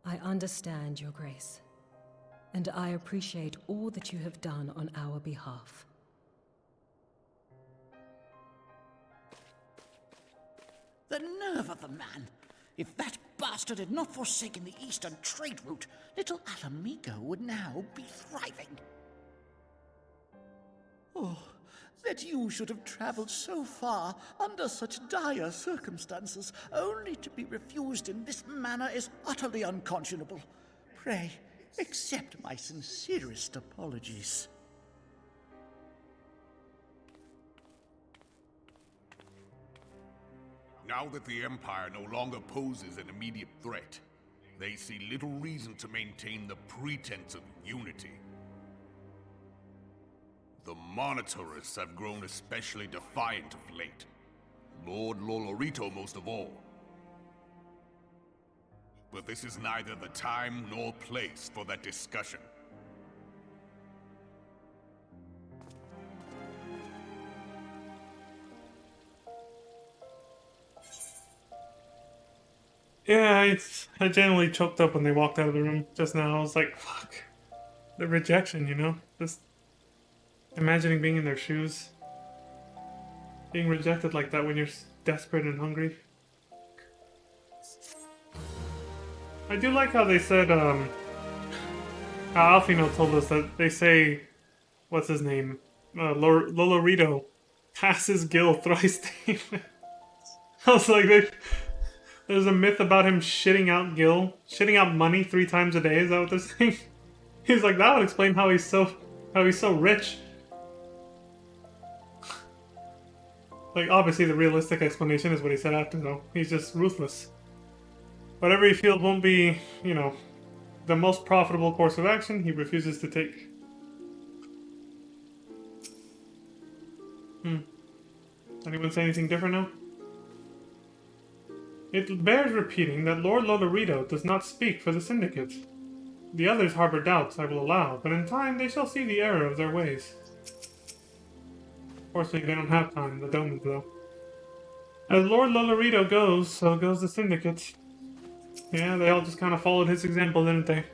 I understand, Your Grace, and I appreciate all that you have done on our behalf. The nerve of the man! If that bastard had not forsaken the eastern trade route, little Alamigo would now be thriving. Oh, that you should have traveled so far under such dire circumstances, only to be refused in this manner is utterly unconscionable. Pray, accept my sincerest apologies. Now that the Empire no longer poses an immediate threat, they see little reason to maintain the pretense of unity. The Monitorists have grown especially defiant of late. Lord Lolorito most of all. But this is neither the time nor place for that discussion. Yeah, I genuinely choked up when they walked out of the room just now. I was like, fuck. The rejection, you know? Just imagining being in their shoes. Being rejected like that when you're desperate and hungry. I do like how they said, how Alfino told us that they say, what's his name? Lolorito passes Gil thrice daily. I was like, there's a myth about him shitting out money 3 times a day. Is that what they're saying? He's like, that would explain how he's so rich. Like, obviously the realistic explanation is what he said after, though. He's just ruthless. Whatever he feels won't be, you know, the most profitable course of action, he refuses to take. Anyone say anything different now? It bears repeating that Lord Lolorito does not speak for the Syndicate. The others harbor doubts, I will allow, but in time they shall see the error of their ways. Fortunately, they don't have time, the Domans, though. As Lord Lolorito goes, so goes the Syndicate. Yeah, they all just kind of followed his example, didn't they?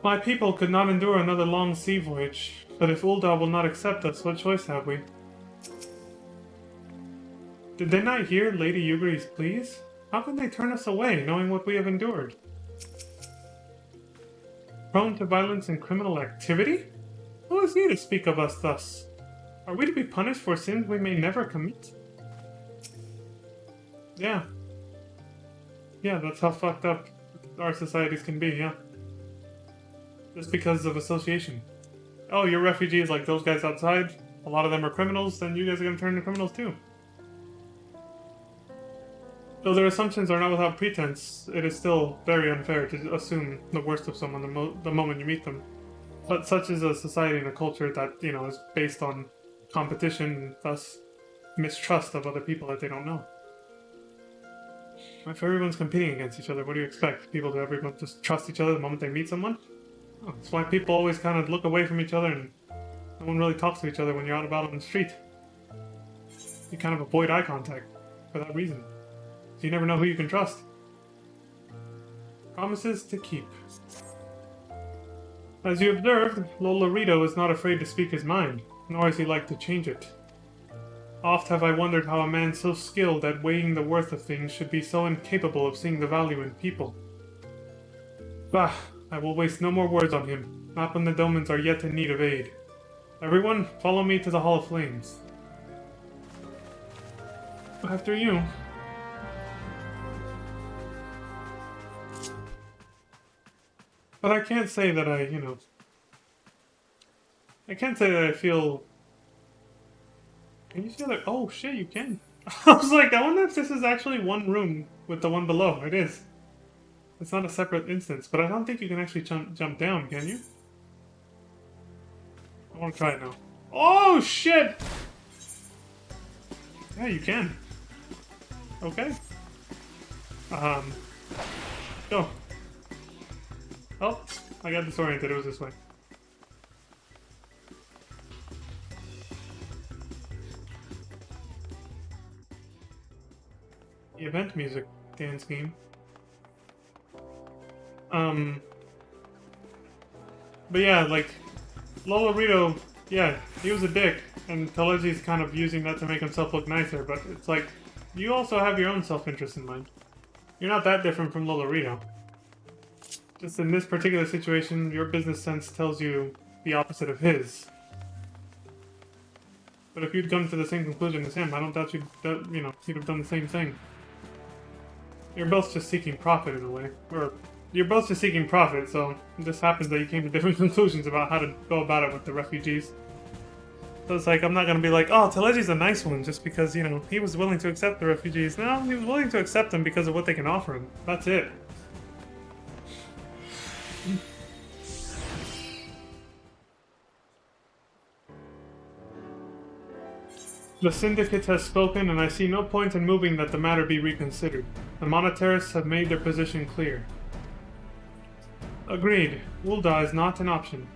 My people could not endure another long sea voyage, but if Ul'dah will not accept us, what choice have we? Did they not hear Lady Yugiri's pleas? How can they turn us away, knowing what we have endured? Prone to violence and criminal activity? Who is he to speak of us thus? Are we to be punished for sins we may never commit? Yeah. Yeah, that's how fucked up our societies can be, yeah. Just because of association. Oh, you're refugees like those guys outside? A lot of them are criminals, then you guys are gonna turn into criminals too. Though their assumptions are not without pretense, it is still very unfair to assume the worst of someone the moment you meet them. But such is a society and a culture that, is based on competition and thus mistrust of other people that they don't know. If everyone's competing against each other, what do you expect? People to everyone just trust each other the moment they meet someone? Oh, that's why people always kind of look away from each other and no one really talks to each other when you're out about on the street. You kind of avoid eye contact for that reason. So you never know who you can trust. Promises to keep. As you observed, Lolorito is not afraid to speak his mind, nor is he like to change it. Oft have I wondered how a man so skilled at weighing the worth of things should be so incapable of seeing the value in people. Bah, I will waste no more words on him, not when the Domans are yet in need of aid. Everyone, follow me to the Hall of Flames. After you. But I can't say that I can't say that I feel... Can you see that? Oh shit, you can. I was like, I wonder if this is actually one room with the one below. It is. It's not a separate instance, but I don't think you can actually jump down, can you? I want to try it now. Oh shit! Yeah, you can. Okay. Go. Oh, I got disoriented. It was this way. The event music dance game. But yeah, like, Lolorito, yeah, he was a dick, and Telegi's kind of using that to make himself look nicer, but it's like, you also have your own self-interest in mind. You're not that different from Lolorito. Just in this particular situation, your business sense tells you the opposite of his. But if you'd come to the same conclusion as him, I don't doubt you'd have done the same thing. You're both just seeking profit in a way. Or, you're both just seeking profit, so it just happens that you came to different conclusions about how to go about it with the refugees. So it's like, I'm not gonna be like, oh, Telegi's a nice one just because, he was willing to accept the refugees. No, he was willing to accept them because of what they can offer him. That's it. The Syndicate has spoken, and I see no point in moving that the matter be reconsidered. The monetarists have made their position clear. Agreed. Ul'dah is not an option.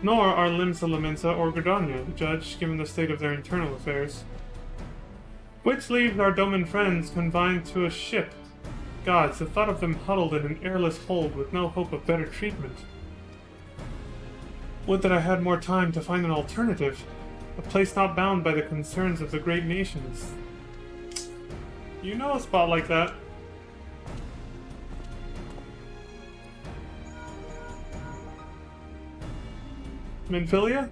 Nor are Limsa Lominsa or Gridania, the judge, given the state of their internal affairs. Which leaves our Doman friends confined to a ship. Gods, the thought of them huddled in an airless hold with no hope of better treatment. Would that I had more time to find an alternative. A place not bound by the concerns of the great nations. You know a spot like that. Minfilia?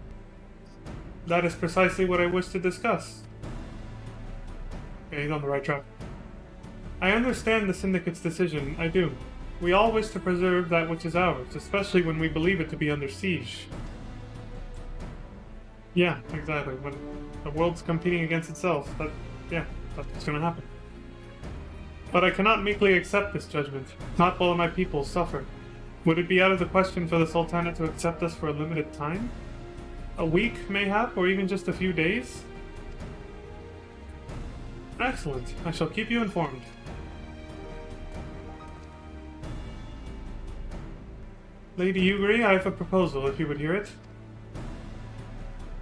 That is precisely what I wish to discuss. Okay, he's on the right track. I understand the Syndicate's decision, I do. We all wish to preserve that which is ours, especially when we believe it to be under siege. Yeah, exactly. When the world's competing against itself, that's what's gonna happen. But I cannot meekly accept this judgment, not while my people suffer. Would it be out of the question for the Sultanate to accept us for a limited time? A week, mayhap, or even just a few days? Excellent. I shall keep you informed. Lady Ugri, I have a proposal, if you would hear it.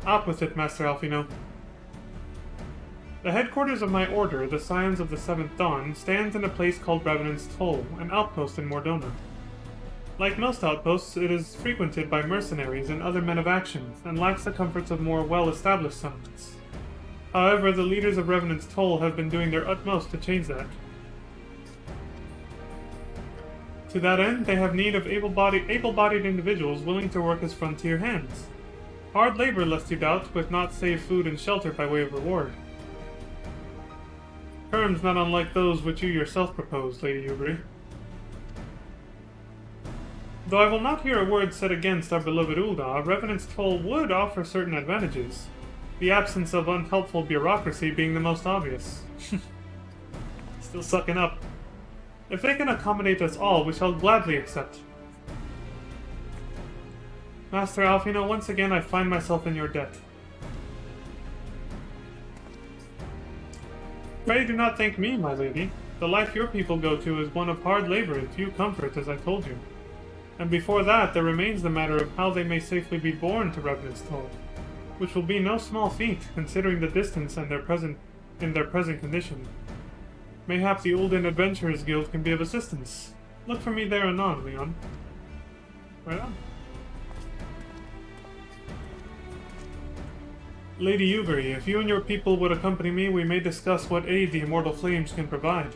Up with it, Master Alfino. The headquarters of my order, the Scions of the Seventh Dawn, stands in a place called Revenant's Toll, an outpost in Mordona. Like most outposts, it is frequented by mercenaries and other men of action, and lacks the comforts of more well-established settlements. However, the leaders of Revenant's Toll have been doing their utmost to change that. To that end, they have need of able-bodied individuals willing to work as frontier hands. Hard labor, lest you doubt, with not save food and shelter by way of reward. Terms not unlike those which you yourself proposed, Lady Ugri. Though I will not hear a word said against our beloved Ul'dah, Revenant's Toll would offer certain advantages, the absence of unhelpful bureaucracy being the most obvious. Still sucking up. If they can accommodate us all, we shall gladly accept. Master Alfino, once again I find myself in your debt. Pray do not thank me, my lady. The life your people go to is one of hard labor and few comforts, as I told you. And before that, there remains the matter of how they may safely be borne to Revenant's Toll, which will be no small feat, considering the distance and their present condition. Mayhap the Ulden Adventurers Guild can be of assistance. Look for me there anon, Leon. Right on. Lady Ugary, if you and your people would accompany me, we may discuss what aid the Immortal Flames can provide.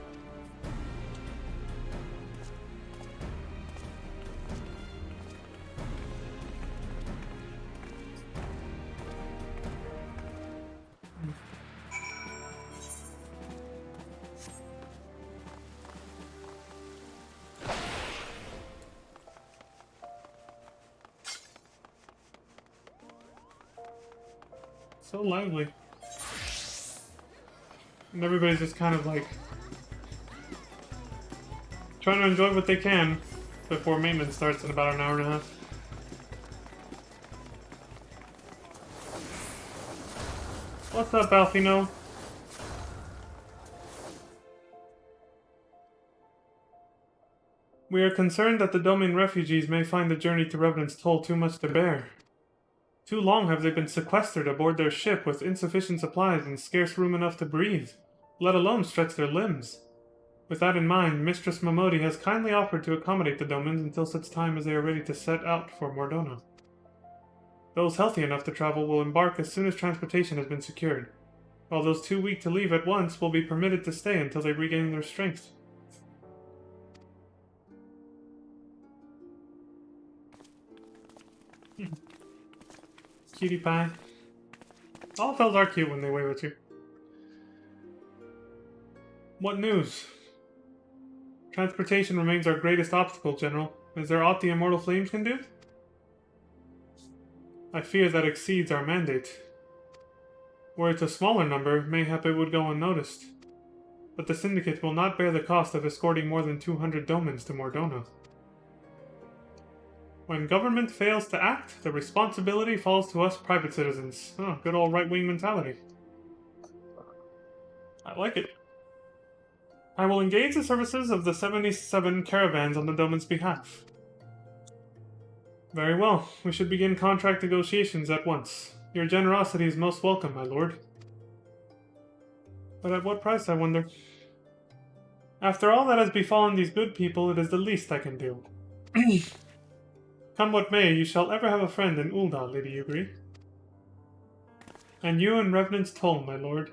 So lively. And everybody's just kind of like trying to enjoy what they can before maintenance starts in about an hour and a half. What's up, Alfino? We are concerned that the Domain refugees may find the journey to Revenant's Toll too much to bear. Too long have they been sequestered aboard their ship with insufficient supplies and scarce room enough to breathe, let alone stretch their limbs. With that in mind, Mistress Momodi has kindly offered to accommodate the Domans until such time as they are ready to set out for Mordona. Those healthy enough to travel will embark as soon as transportation has been secured, while those too weak to leave at once will be permitted to stay until they regain their strength. Cutie pie. All fells are cute when they wave at you. What news? Transportation remains our greatest obstacle, General. Is there aught the Immortal Flames can do? I fear that exceeds our mandate. Were it a smaller number, mayhap it would go unnoticed. But the Syndicate will not bear the cost of escorting more than 200 Domans to Mordona. When government fails to act, the responsibility falls to us private citizens. Oh, good old right-wing mentality. I like it. I will engage the services of the 77 caravans on the Doman's behalf. Very well. We should begin contract negotiations at once. Your generosity is most welcome, my lord. But at what price, I wonder? After all that has befallen these good people, it is the least I can do. Come what may, you shall ever have a friend in Ul'dah, Lady Ugary. And you in Revenant's Toll, my lord.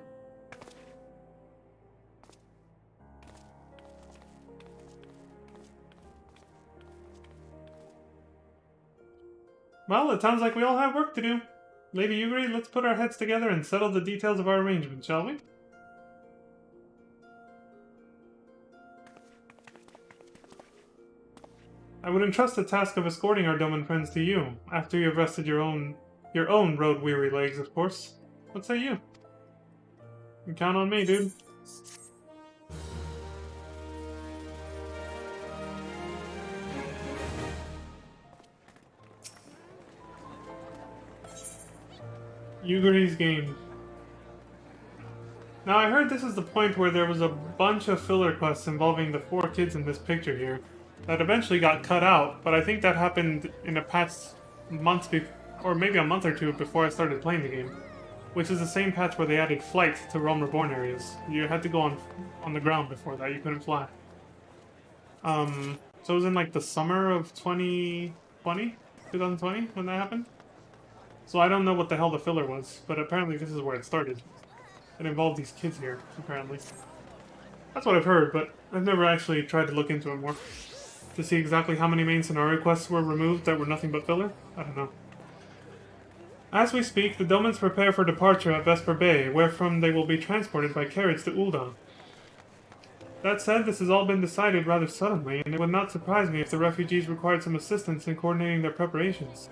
Well, it sounds like we all have work to do. Lady Ugary, let's put our heads together and settle the details of our arrangement, shall we? I would entrust the task of escorting our Doman friends to you, after you have rested your own road-weary legs, of course. What say you? You can count on me, dude. Ugary's game. Now, I heard this is the point where there was a bunch of filler quests involving the 4 kids in this picture here that eventually got cut out, but I think that happened in the past months, or maybe a month or two before I started playing the game. Which is the same patch where they added flight to Realm Reborn areas. You had to go on the ground before that, you couldn't fly. So it was in like the summer of 2020 when that happened? So I don't know what the hell the filler was, but apparently this is where it started. It involved these kids here, apparently. That's what I've heard, but I've never actually tried to look into it more. To see exactly how many main scenario quests were removed that were nothing but filler? I don't know. As we speak, the Domans prepare for departure at Vesper Bay, wherefrom they will be transported by carriage to Ul'dah. That said, this has all been decided rather suddenly, and it would not surprise me if the refugees required some assistance in coordinating their preparations.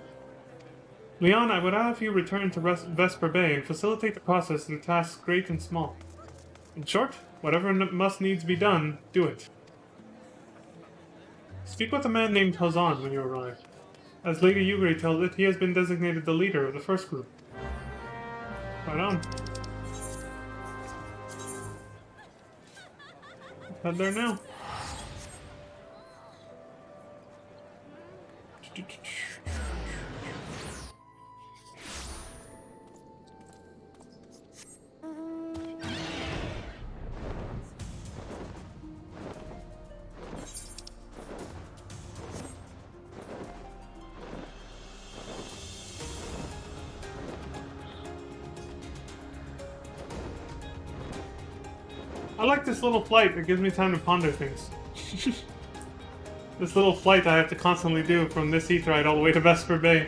Leon, I would have you return to Vesper Bay and facilitate the process through tasks great and small. In short, Whatever must needs be done, do it. Speak with a man named Hazan when you arrive. As Lady Yuguri tells it, he has been designated the leader of the first group. Right on. Head there now. I like this little flight. It gives me time to ponder things. This little flight I have to constantly do from this Aetheryte all the way to Vesper Bay.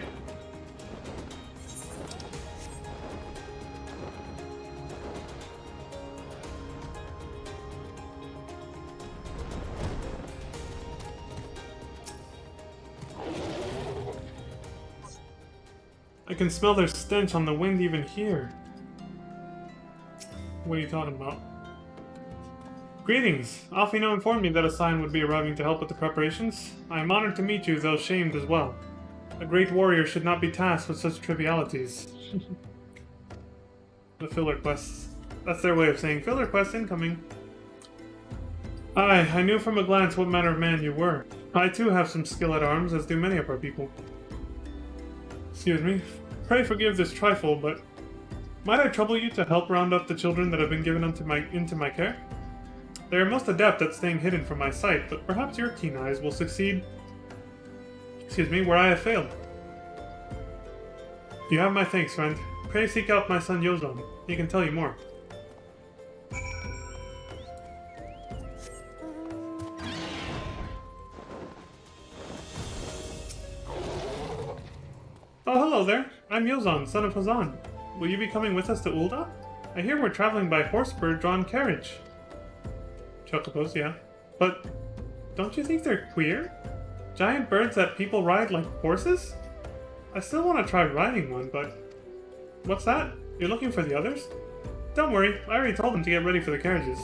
I can smell their stench on the wind even here. What are you talking about? Greetings! Alfino informed me that a sign would be arriving to help with the preparations. I am honored to meet you, though shamed as well. A great warrior should not be tasked with such trivialities. The filler quests. That's their way of saying filler quest incoming. Aye, I knew from a glance what manner of man you were. I too have some skill at arms, as do many of our people. Excuse me. Pray forgive this trifle, but might I trouble you to help round up the children that have been given into my care? They are most adept at staying hidden from my sight, but perhaps your keen eyes will succeed, where I have failed. You have my thanks, friend. Pray seek out my son Yozon. He can tell you more. Oh, hello there. I'm Yozon, son of Hazan. Will you be coming with us to Ul'dah? I hear we're traveling by horse-bird-drawn carriage. Chocobos, yeah. But don't you think they're queer? Giant birds that people ride like horses? I still want to try riding one, but... What's that? You're looking for the others? Don't worry, I already told them to get ready for the carriages.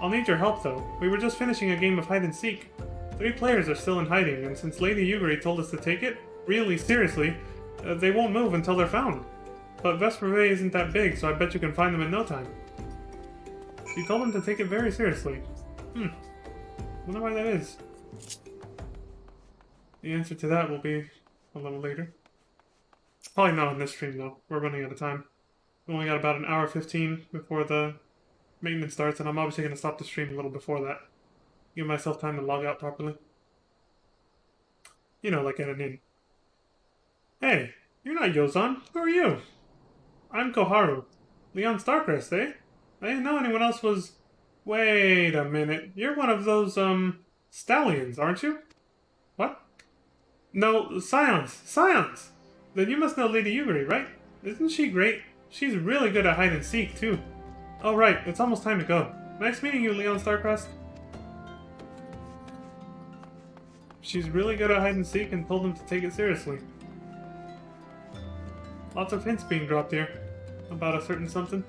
I'll need your help, though. We were just finishing a game of hide-and-seek. 3 players are still in hiding, and since Lady Yuguri told us to take it, really seriously, they won't move until they're found. But Vesper Bay isn't that big, so I bet you can find them in no time. She told them to take it very seriously. Wonder why that is. The answer to that will be a little later. Probably not on this stream, though. We're running out of time. We only got about an hour 15 before the maintenance starts, and I'm obviously going to stop the stream a little before that. Give myself time to log out properly. You know, like at an inn. Hey, you're not Yozon. Who are you? I'm Koharu. Leon Starcrest, eh? I didn't know anyone else was... Wait a minute. You're one of those, stallions, aren't you? What? No, Scions! Scions! Then you must know Lady Yuguri, right? Isn't she great? She's really good at hide-and-seek, too. Oh, right. It's almost time to go. Nice meeting you, Leon Starcrest. She's really good at hide-and-seek and told them to take it seriously. Lots of hints being dropped here. About a certain something.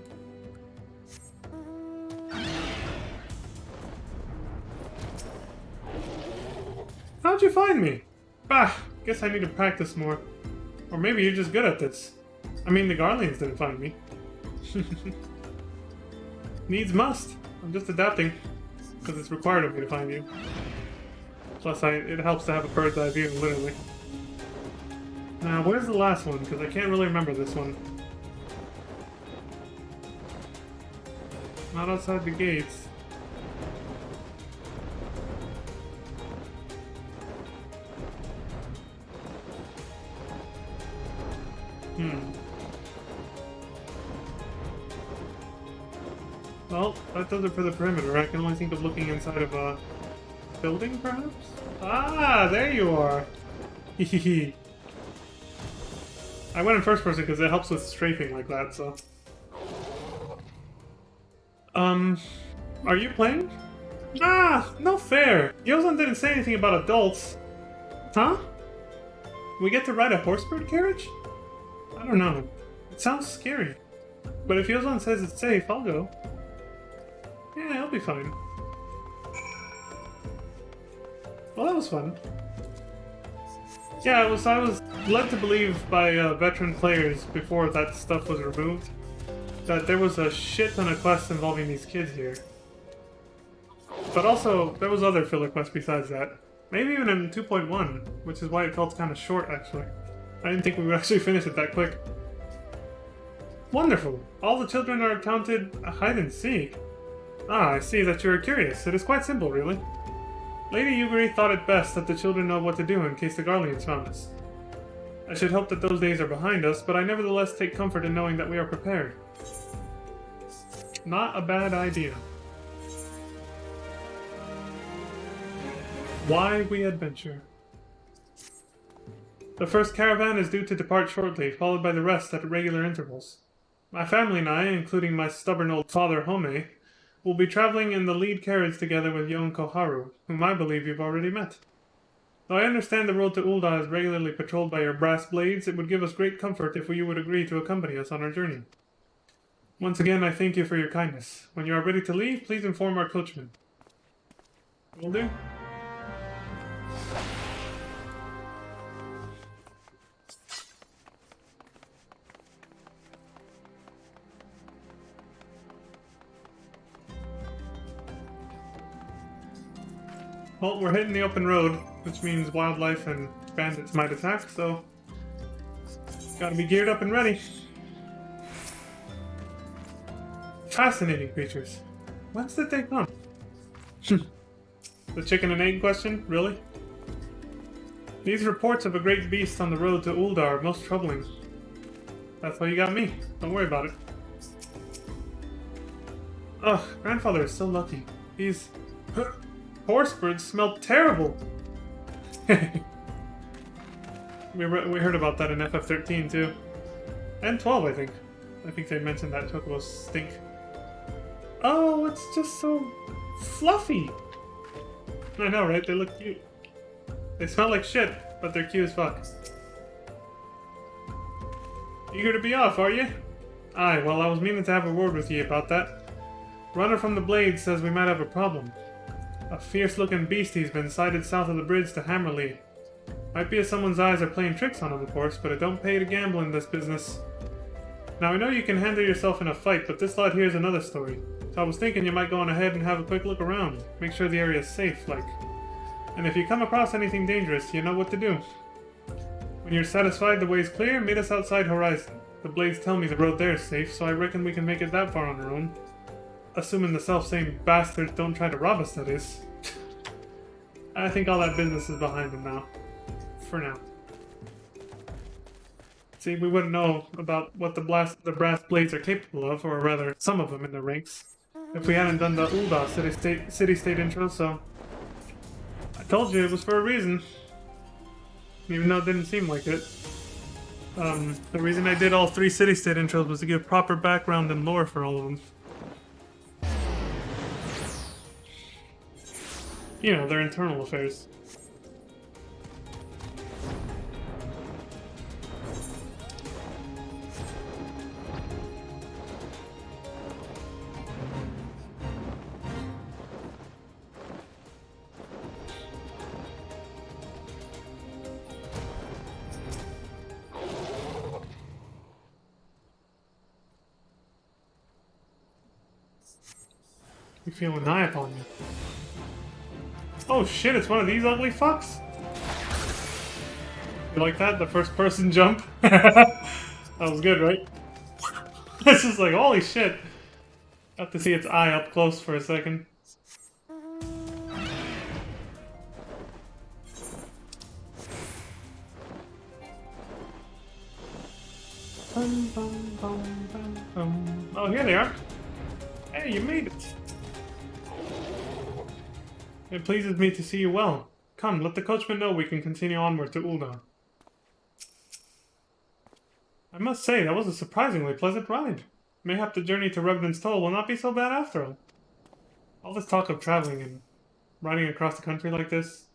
How'd you find me? Bah, guess I need to practice more. Or maybe you're just good at this. I mean, the Garleans didn't find me. Needs must. I'm just adapting. Because it's required of me to find you. Plus, it helps to have a bird's eye view, literally. Now, where's the last one? Because I can't really remember this one. Not outside the gates. Well, that does it for the perimeter. I can only think of looking inside of a building, perhaps? Ah, there you are! Hehehe. I went in first person because it helps with strafing like that, so... Are you playing? Ah, no fair! Yozon didn't say anything about adults. Huh? We get to ride a horsebird carriage? I don't know. It sounds scary. But if Yozon says it's safe, I'll go. Yeah, he'll be fine. Well, that was fun. Yeah, I was led to believe by veteran players before that stuff was removed that there was a shit ton of quests involving these kids here. But also, there was other filler quests besides that. Maybe even in 2.1, which is why it felt kind of short, actually. I didn't think we would actually finish it that quick. Wonderful! All the children are counted hide and seek. Ah, I see that you are curious. It is quite simple, really. Lady Yuguri thought it best that the children know what to do in case the Garleans found us. I should hope that those days are behind us, but I nevertheless take comfort in knowing that we are prepared. Not a bad idea. Why we adventure. The first caravan is due to depart shortly, followed by the rest at regular intervals. My family and I, including my stubborn old father Home, will be traveling in the lead carriage together with young Koharu, whom I believe you've already met. Though I understand the road to Ul'dah is regularly patrolled by your brass blades, it would give us great comfort if you would agree to accompany us on our journey. Once again, I thank you for your kindness. When you are ready to leave, please inform our coachman. Will do. Well, we're hitting the open road, which means wildlife and bandits might attack, so gotta be geared up and ready. Fascinating creatures. Whence did they come? The chicken and egg question? Really? These reports of a great beast on the road to Ul'dah are most troubling. That's why you got me. Don't worry about it. Ugh, grandfather is so lucky. These horse birds smell terrible. We heard about that in FF13 too. And 12, I think. I think they mentioned that chocobos stink. Oh, it's just so fluffy. I know, right? They look cute. They smell like shit, but they're cute as fuck. Eager to be off, are you? Aye, well, I was meaning to have a word with ye about that. Runner from the Blade says we might have a problem. A fierce-looking beastie's been sighted south of the bridge to Hammerley. Might be as someone's eyes are playing tricks on him, of course, but it don't pay to gamble in this business. Now, I know you can handle yourself in a fight, but this lad here's another story. So I was thinking you might go on ahead and have a quick look around. Make sure the area's safe, like. And if you come across anything dangerous, you know what to do. When you're satisfied the way's clear, meet us outside Horizon. The Blades tell me the road there is safe, so I reckon we can make it that far on our own. Assuming the self-same bastards don't try to rob us, that is. I think all that business is behind them now. For now. See, we wouldn't know about what the brass blades are capable of, or rather, some of them in the ranks, if we hadn't done the Ul'dah city-state intro, so... I told you it was for a reason. Even though it didn't seem like it. The reason I did all 3 city-state intros was to give proper background and lore for all of them. You know, their internal affairs. You feeling high upon you. Oh shit, it's one of these ugly fucks? You like that? The first person jump? That was good, right? It's just like, holy shit. Got to see its eye up close for a second. Oh, here they are. Hey, you made it. It pleases me to see you well. Come, let the coachman know we can continue onward to Ul'dah. I must say, that was a surprisingly pleasant ride. Mayhap the journey to Revenant's Toll will not be so bad after all. All this talk of traveling and riding across the country like this,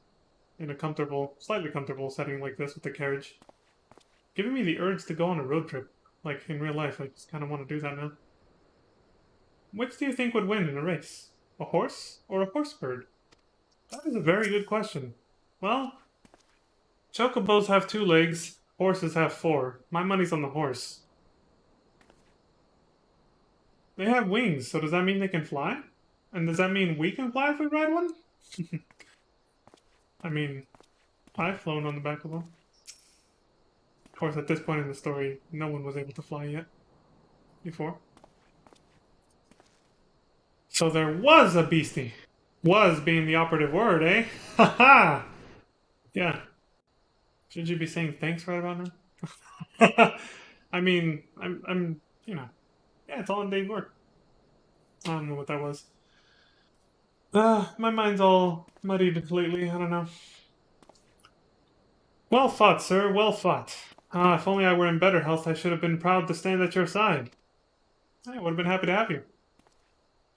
in a comfortable, slightly comfortable setting like this with the carriage, giving me the urge to go on a road trip. Like, in real life, I just kind of want to do that now. Which do you think would win in a race? A horse or a horse bird? That is a very good question. Well, chocobos have 2 legs, horses have 4. My money's on the horse. They have wings, so does that mean they can fly? And does that mean we can fly if we ride one? I mean, I've flown on the back of one. Of course, at this point in the story, no one was able to fly yet. Before. So there was a beastie. Was being the operative word, eh? Haha! Yeah. Should you be saying thanks right about now? I mean, I'm, you know, yeah, it's all in day's work. I don't know what that was. My mind's all muddied lately, I don't know. Well fought, sir, well fought. Ah, if only I were in better health, I should have been proud to stand at your side. I would have been happy to have you.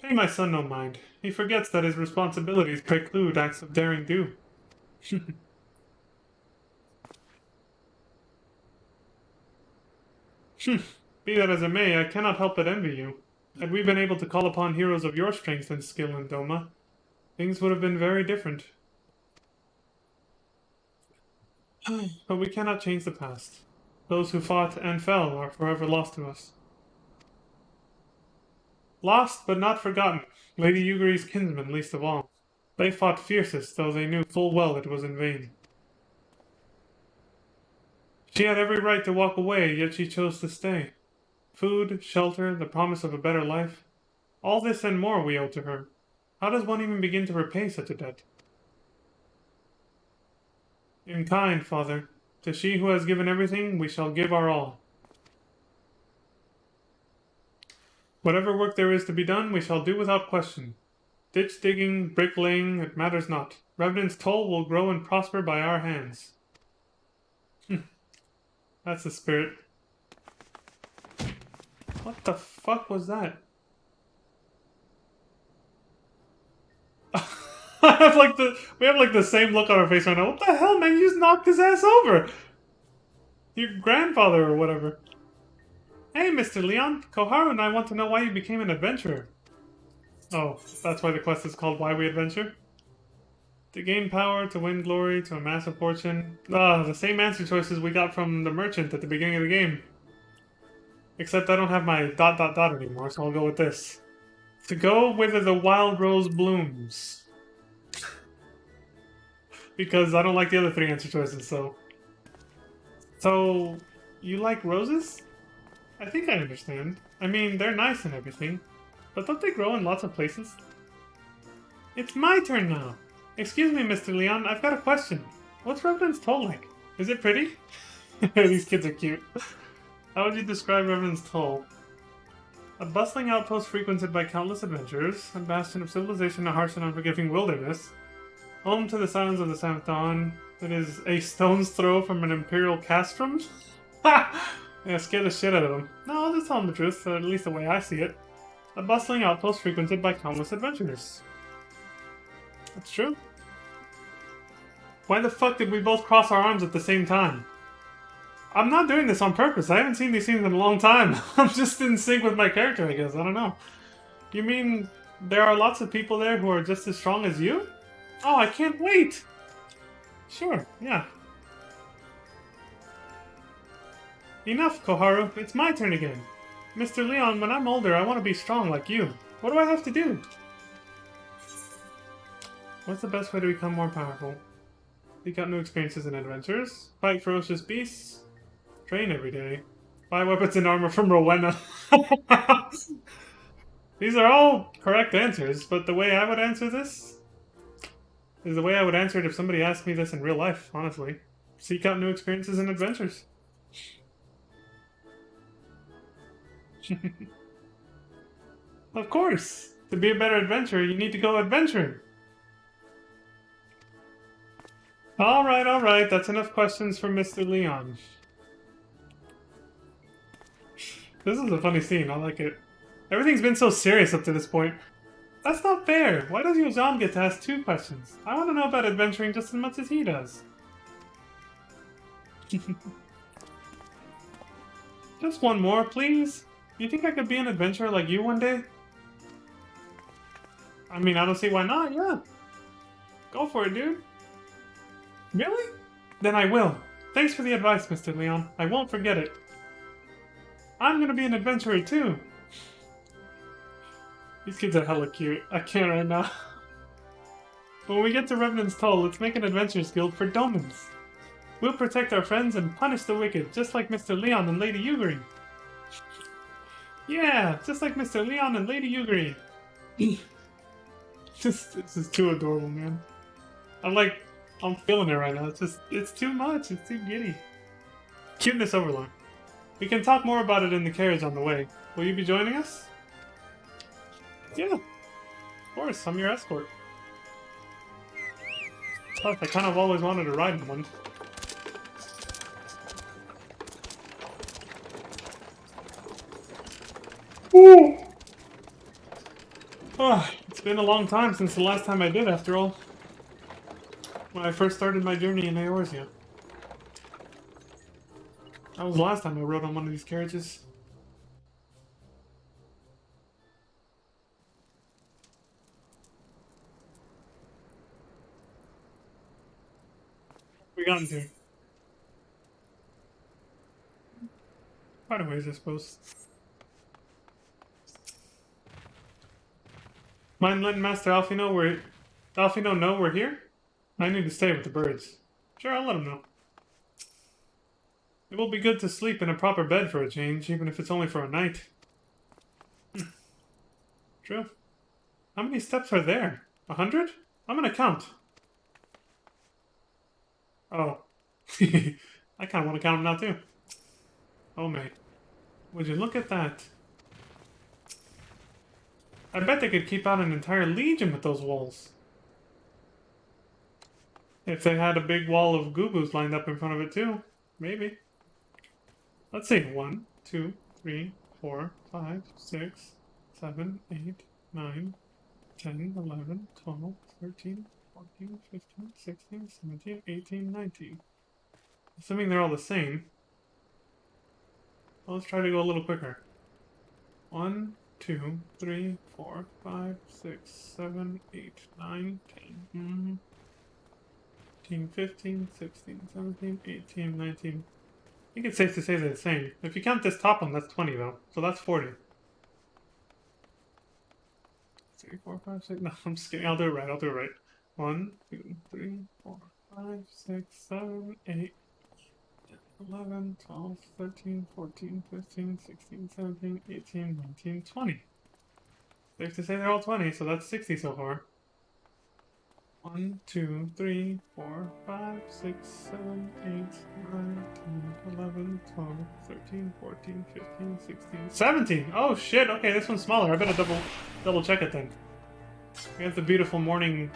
Pay my son no mind. He forgets that his responsibilities preclude acts of daring do. Be that as it may, I cannot help but envy you. Had we been able to call upon heroes of your strength and skill in Doma, things would have been very different. But we cannot change the past. Those who fought and fell are forever lost to us. Lost but not forgotten, Lady Yuguri's kinsmen least of all. They fought fiercest, though they knew full well it was in vain. She had every right to walk away, yet she chose to stay. Food, shelter, the promise of a better life. All this and more we owe to her. How does one even begin to repay such a debt? In kind, Father. To she who has given everything, we shall give our all. Whatever work there is to be done, we shall do without question. Ditch digging, bricklaying, it matters not. Revenant's toll will grow and prosper by our hands. That's the spirit. What the fuck was that? We have like the same look on our face right now. What the hell, man? You just knocked his ass over. Your grandfather or whatever. Hey, Mr. Leon. Koharu and I want to know why you became an adventurer. Oh, that's why the quest is called Why We Adventure? To gain power, to win glory, to amass a fortune. The same answer choices we got from the merchant at the beginning of the game. Except I don't have my ... anymore, so I'll go with this. To go whither the wild rose blooms. Because I don't like the other 3 answer choices, so... So, you like roses? I think I understand. I mean, they're nice and everything. But don't they grow in lots of places? It's my turn now! Excuse me, Mr. Leon, I've got a question. What's Revenant's Toll like? Is it pretty? These kids are cute. How would you describe Revenant's Toll? A bustling outpost frequented by countless adventurers, a bastion of civilization in a harsh and unforgiving wilderness, home to the silence of the Seventh Dawn, it is a stone's throw from an imperial castrum? Ha! Yeah, scare the shit out of them. No, I'll just tell them the truth, at least the way I see it. A bustling outpost frequented by countless adventurers. That's true. Why the fuck did we both cross our arms at the same time? I'm not doing this on purpose. I haven't seen these scenes in a long time. I'm just in sync with my character, I guess. I don't know. You mean there are lots of people there who are just as strong as you? Oh, I can't wait! Sure, yeah. Enough, Koharu. It's my turn again. Mr. Leon, when I'm older, I want to be strong like you. What do I have to do? What's the best way to become more powerful? Seek out new experiences and adventures. Fight ferocious beasts. Train every day. Buy weapons and armor from Rowena. These are all correct answers, but the way I would answer this is the way I would answer it if somebody asked me this in real life, honestly. Seek out new experiences and adventures. Of course! To be a better adventurer, you need to go adventuring. Alright, that's enough questions for Mr. Leon. This is a funny scene, I like it. Everything's been so serious up to this point. That's not fair! Why does Yozam get to ask 2 questions? I want to know about adventuring just as much as he does. Just one more, please. You think I could be an adventurer like you one day? I mean, I don't see why not, yeah. Go for it, dude. Really? Then I will. Thanks for the advice, Mr. Leon. I won't forget it. I'm gonna be an adventurer, too. These kids are hella cute. I can't right now. But when we get to Revenant's Toll, let's make an adventurers guild for Domans. We'll protect our friends and punish the wicked, just like Mr. Leon and Lady Yuguri. Yeah, just like Mr. Leon and Lady Yuguri. This is too adorable, man. I'm feeling it right now. It's too much. It's too giddy. Cuteness overload. We can talk more about it in the carriage on the way. Will you be joining us? Yeah, of course. I'm your escort. Plus, I kind of always wanted to ride in one. Ooh. Oh, it's been a long time since the last time I did, after all. When I first started my journey in Eorzea. That was the last time I rode on one of these carriages. We got into quite a ways, I suppose. Mind letting Master Alfino know we're here? I need to stay with the birds. Sure, I'll let him know. It will be good to sleep in a proper bed for a change, even if it's only for a night. True. How many steps are there? 100? I'm gonna count. Oh. I kinda wanna count them now too. Oh, mate. Would you look at that? I bet they could keep out an entire legion with those walls. If they had a big wall of goobos lined up in front of it too. Maybe. Let's see. 1, 2, 3, 4, 5, 6, 7, 8, 9, 10, 11, 12, 13, 14, 15, 16, 17, 18, 19. Assuming they're all the same. Well, let's try to go a little quicker. 1, 2, 3, 4, 5, 6, 7, 8, 9, 10, 14, 15, 16, 17, 18, 19. I think it's safe to say they're the same. If you count this top one, that's 20 though. So that's 40. 3, 4, 5, 6. No, I'm just kidding. I'll do it right. 1, 2, 3, 4, 5, 6, 7, 8, 11, 12, 13, 14, 15, 16, 17, 18, 19, 20. Safe to say they're all 20, so that's 60 so far. 1, 2, 3, 4, 5, 6, 7, 8, 9, 10, 11, 12, 13, 14, 15, 16, 17! Oh shit, okay, this one's smaller. I better double check it then. We have the beautiful morning,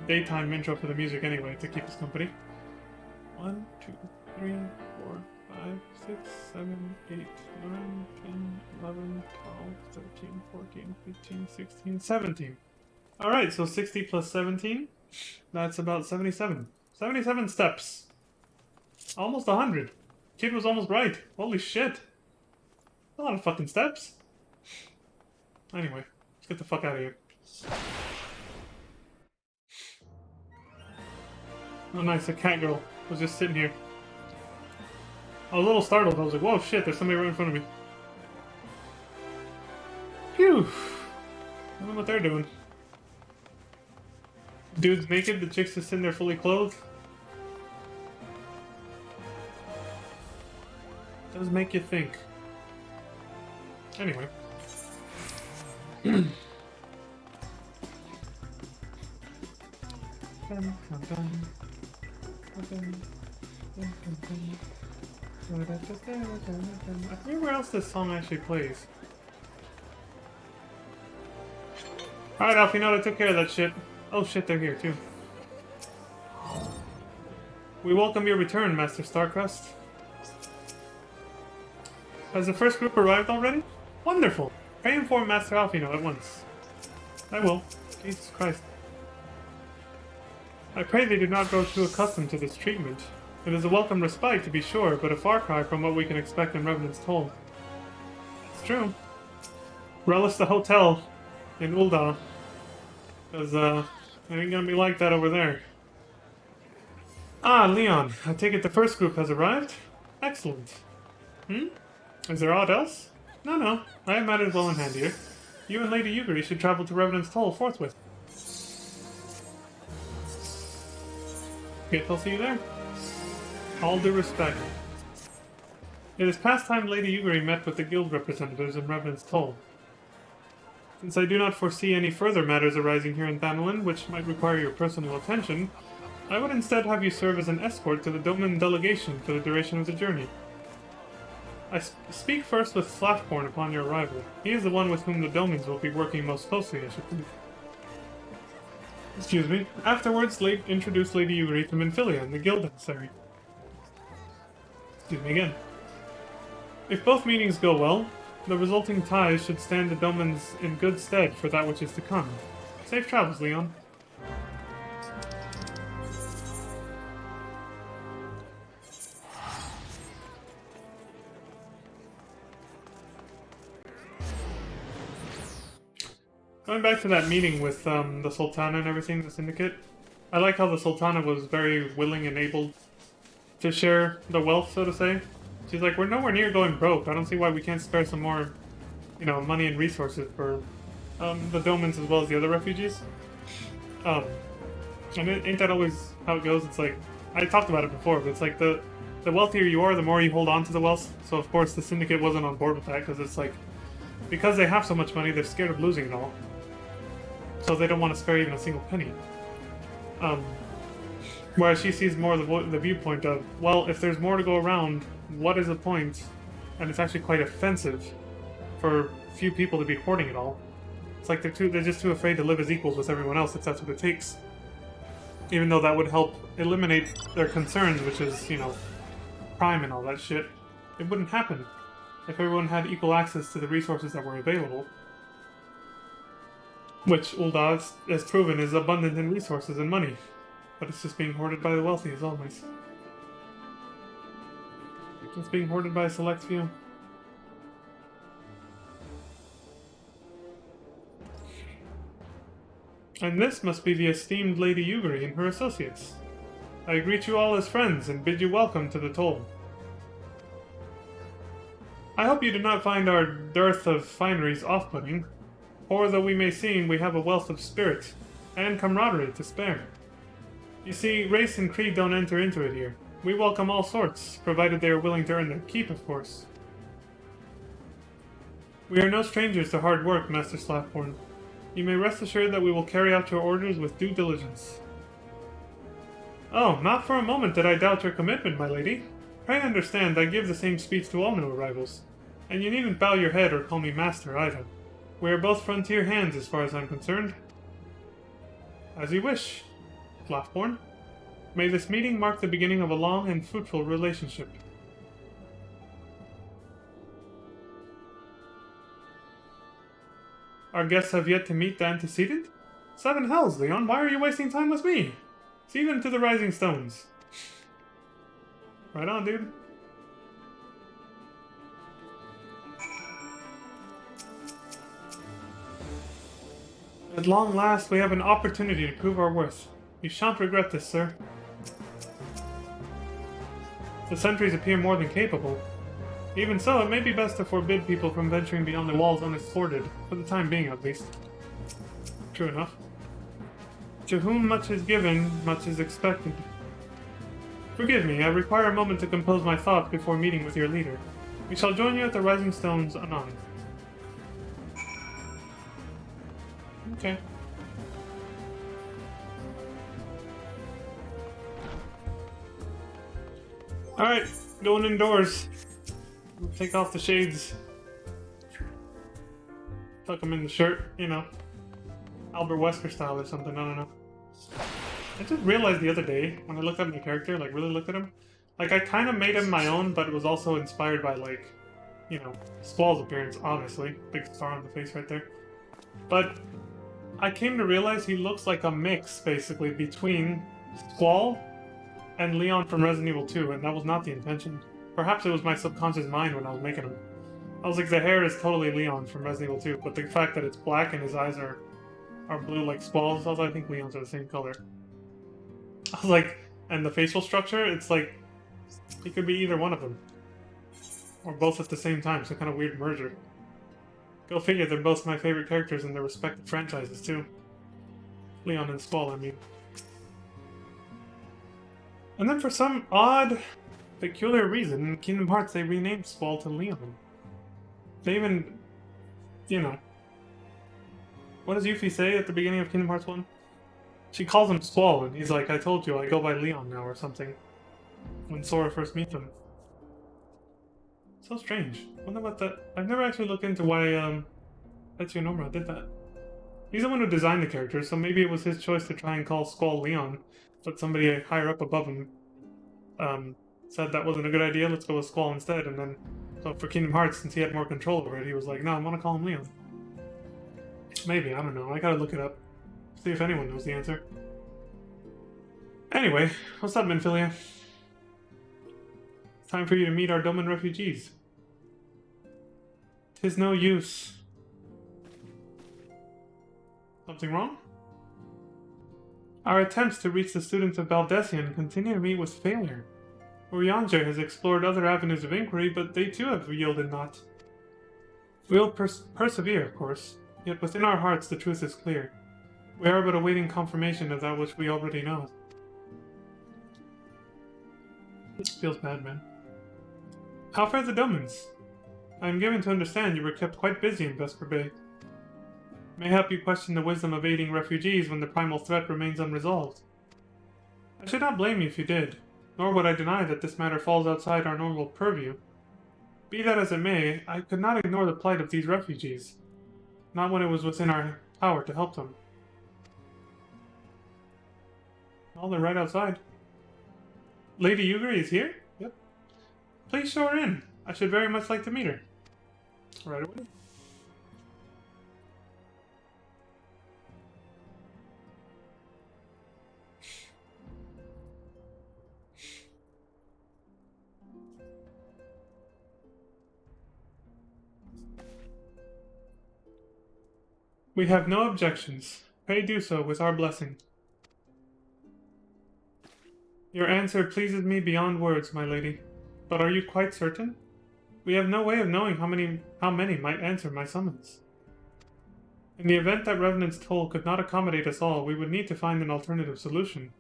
daytime intro for the music anyway to keep us company. 1, 2, 3, 4, 5, 6, 7, 8, 9, 10, 11, 12, 13, 14, 15, 16, 17. Alright, so 60 plus 17, that's about 77. 77 steps. Almost 100. Kid was almost right. Holy shit. A lot of fucking steps. Anyway, let's get the fuck out of here. Oh nice, a cat girl was just sitting here. I was a little startled. I was like, whoa, shit, there's somebody right in front of me. Phew. I don't know what they're doing. Dude's naked, the chick's just sitting there fully clothed. Does make you think. Anyway. I forget where else this song actually plays. Alright, Alfino, I took care of that shit. Oh shit, they're here too. We welcome your return, Master Starcrest. Has the first group arrived already? Wonderful! Pray inform Master Alfino at once. I will. Jesus Christ. I pray they do not grow too accustomed to this treatment. It is a welcome respite, to be sure, but a far cry from what we can expect in Revenant's Toll. It's true. Relish the hotel in Ul'dah. Because, it ain't gonna be like that over there. Ah, Leon, I take it the first group has arrived? Excellent. Is there aught else? No. I have matters well in hand here. You and Lady Yugiri should travel to Revenant's Toll forthwith. Guess I'll see you there. All due respect. It is past time Lady Yugiri met with the guild representatives in Revenant's Toll. Since I do not foresee any further matters arising here in Thanalan which might require your personal attention, I would instead have you serve as an escort to the Doman delegation for the duration of the journey. I speak first with Slashborn upon your arrival. He is the one with whom the Domans will be working most closely, I should think. Excuse me. Afterwards, introduce Lady Yugiri to Minfilia and the guild emissary. Excuse me again. If both meetings go well, the resulting ties should stand the Domans in good stead for that which is to come. Safe travels, Leon. Going back to that meeting with the Sultana and everything, the Syndicate, I like how the Sultana was very willing and able to share the wealth, so to say. She's like, we're nowhere near going broke. I don't see why we can't spare some more, you know, money and resources for the Domans as well as the other refugees. And ain't that always how it goes? It's like, I talked about it before, but it's like the wealthier you are, the more you hold on to the wealth. So of course the Syndicate wasn't on board with that, because it's like, because they have so much money, they're scared of losing it all. So they don't want to spare even a single penny. Whereas she sees more the viewpoint of, well, if there's more to go around, what is the point? And it's actually quite offensive for few people to be hoarding it all. It's like they're just too afraid to live as equals with everyone else if that's what it takes. Even though that would help eliminate their concerns, which is, you know, crime and all that shit. It wouldn't happen if everyone had equal access to the resources that were available. Which Ul'dah has proven is abundant in resources and money. But it's just being hoarded by the wealthy, as always. It's being hoarded by a select few. And this must be the esteemed Lady Yugiri and her associates. I greet you all as friends and bid you welcome to the Toll. I hope you do not find our dearth of fineries off-putting. Poor though we may seem, we have a wealth of spirit and camaraderie to spare. You see, race and creed don't enter into it here. We welcome all sorts, provided they are willing to earn their keep, of course. We are no strangers to hard work, Master Slashborn. You may rest assured that we will carry out your orders with due diligence. Oh, not for a moment did I doubt your commitment, my lady. Pray understand, I give the same speech to all new arrivals. And you needn't bow your head or call me master, either. We are both frontier hands as far as I'm concerned. As you wish, Slashborn. May this meeting mark the beginning of a long and fruitful relationship. Our guests have yet to meet the antecedent? Seven hells, Leon, why are you wasting time with me? See them to the Rising Stones. Right on, dude. At long last, we have an opportunity to prove our worth. You shan't regret this, sir. The sentries appear more than capable. Even so, it may be best to forbid people from venturing beyond the walls unescorted, for the time being at least. True enough. To whom much is given, much is expected. Forgive me, I require a moment to compose my thoughts before meeting with your leader. We shall join you at the Rising Stones anon. Okay. Alright, going indoors. Take off the shades. Tuck them in the shirt, you know. Albert Wesker style or something, I don't know. I just realized the other day, when I looked at my character, like really looked at him, like I kind of made him my own, but it was also inspired by like, you know, Squall's appearance, obviously. Big star on the face right there. But I came to realize he looks like a mix, basically, between Squall and Leon from Resident Evil 2, and that was not the intention. Perhaps it was my subconscious mind when I was making him. I was like, the hair is totally Leon from Resident Evil 2, but the fact that it's black and his eyes are are blue like Squall's, although I think Leon's are the same color. I was like, and the facial structure, it's like, he could be either one of them. Or both at the same time, some kind of weird merger. Go figure, they're both my favorite characters in their respective franchises, too. Leon and Squall, I mean. And then for some odd, peculiar reason, in Kingdom Hearts they renamed Squall to Leon. They even, you know... What does Yuffie say at the beginning of Kingdom Hearts 1? She calls him Squall, and he's like, I told you, I go by Leon now, or something. When Sora first meets him. So strange. Wonder what that... I've never actually looked into why, Tetsuya Nomura did that. He's the one who designed the character, so maybe it was his choice to try and call Squall Leon, but somebody higher up above him, said that wasn't a good idea, let's go with Squall instead, and then... So for Kingdom Hearts, since he had more control over it, he was like, no, I want to call him Leon. Maybe, I don't know. I gotta look it up. See if anyone knows the answer. Anyway, what's up, Minfilia? It's time for you to meet our Doman refugees. 'Tis no use. Something wrong? Our attempts to reach the students of Baldessian continue to meet with failure. Urianger has explored other avenues of inquiry, but they too have yielded naught. We'll persevere, of course. Yet within our hearts the truth is clear. We are but awaiting confirmation of that which we already know. Feels bad, man. How fare the Domans? I am given to understand you were kept quite busy in Vesper Bay. Mayhap you question the wisdom of aiding refugees when the primal threat remains unresolved. I should not blame you if you did, nor would I deny that this matter falls outside our normal purview. Be that as it may, I could not ignore the plight of these refugees. Not when it was within our power to help them. Oh, they're right outside. Lady Yugiri is here? Yep. Please show her in. I should very much like to meet her. Right away. We have no objections. Pray do so with our blessing. Your answer pleases me beyond words, my lady. But are you quite certain? We have no way of knowing how many might answer my summons. In the event that Revenant's toll could not accommodate us all, we would need to find an alternative solution.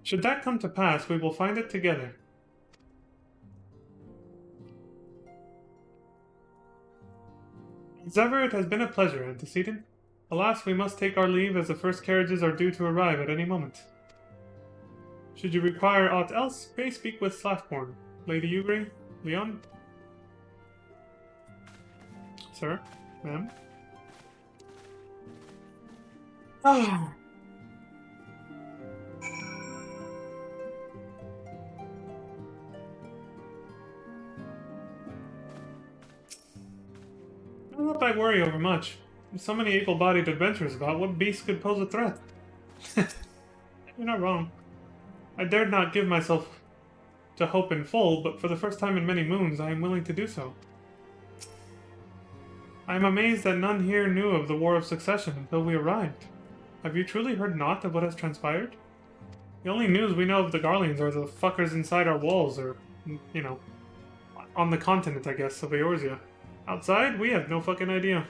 Should that come to pass, we will find it together. As ever, it has been a pleasure, Antecedent. Alas, we must take our leave as the first carriages are due to arrive at any moment. Should you require aught else, pray speak with Slathborn. Lady Yugiri? Leon? Sir? Ma'am? Ah. Not that I worry over much. With so many able-bodied adventurers about, what beast could pose a threat? You're not wrong. I dared not give myself to hope in full, but for the first time in many moons, I am willing to do so. I am amazed that none here knew of the War of Succession until we arrived. Have you truly heard naught of what has transpired? The only news we know of the Garleans are the fuckers inside our walls, or, you know, on the continent, I guess, of Eorzea. Outside, we have no fucking idea.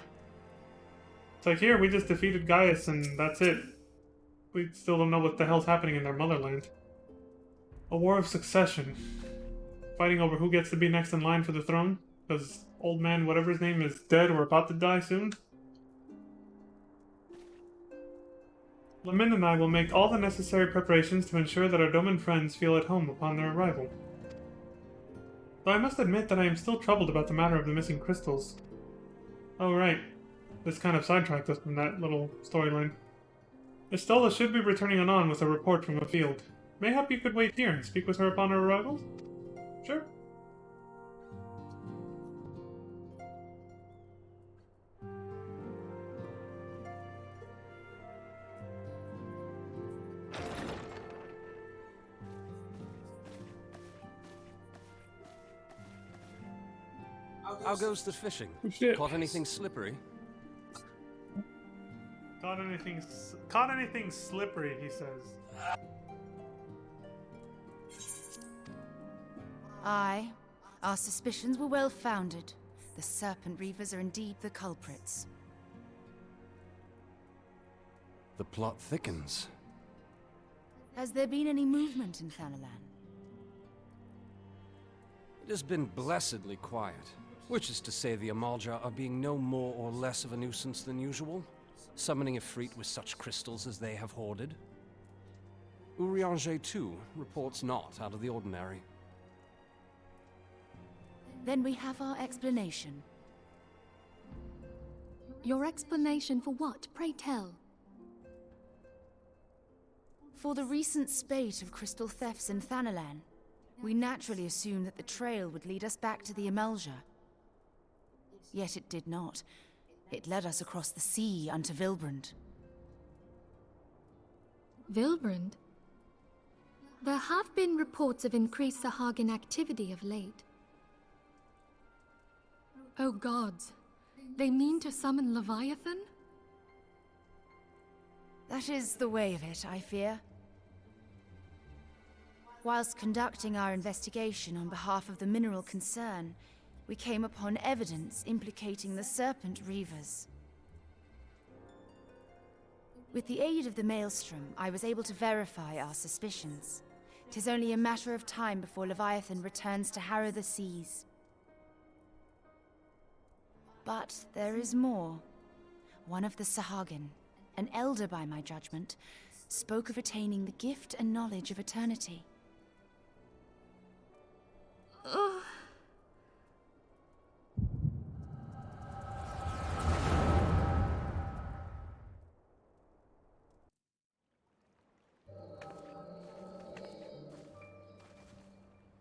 It's like here, we just defeated Gaius and that's it. We still don't know what the hell's happening in their motherland. A war of succession. Fighting over who gets to be next in line for the throne, because old man whatever his name is dead or about to die soon. Lamin and I will make all the necessary preparations to ensure that our Doman friends feel at home upon their arrival. Though I must admit that I am still troubled about the matter of the missing crystals. Oh right, this kind of sidetracked us from that little storyline. Estola should be returning anon with a report from the field. Mayhap you could wait here and speak with her upon her arrival? Sure. How goes the fishing? Oh, shit. Caught anything slippery? Caught anything slippery, he says. Aye. Our suspicions were well founded. The Serpent Reavers are indeed the culprits. The plot thickens. Has there been any movement in Thanalan? It has been blessedly quiet, which is to say the Amalja are being no more or less of a nuisance than usual, summoning Ifrit with such crystals as they have hoarded. Urianger, too, reports not out of the ordinary. Then we have our explanation. Your explanation for what, pray tell? For the recent spate of crystal thefts in Thanalan, we naturally assumed that the trail would lead us back to the Amalja. Yet it did not. It led us across the sea unto Vilbrand. Vilbrand? There have been reports of increased Sahagin activity of late. Oh gods, they mean to summon Leviathan? That is the way of it, I fear. Whilst conducting our investigation on behalf of the mineral concern, we came upon evidence implicating the Serpent Reavers. With the aid of the Maelstrom, I was able to verify our suspicions. 'Tis only a matter of time before Leviathan returns to harrow the seas. But there is more. One of the Sahagin, an elder by my judgment, spoke of attaining the gift and knowledge of eternity.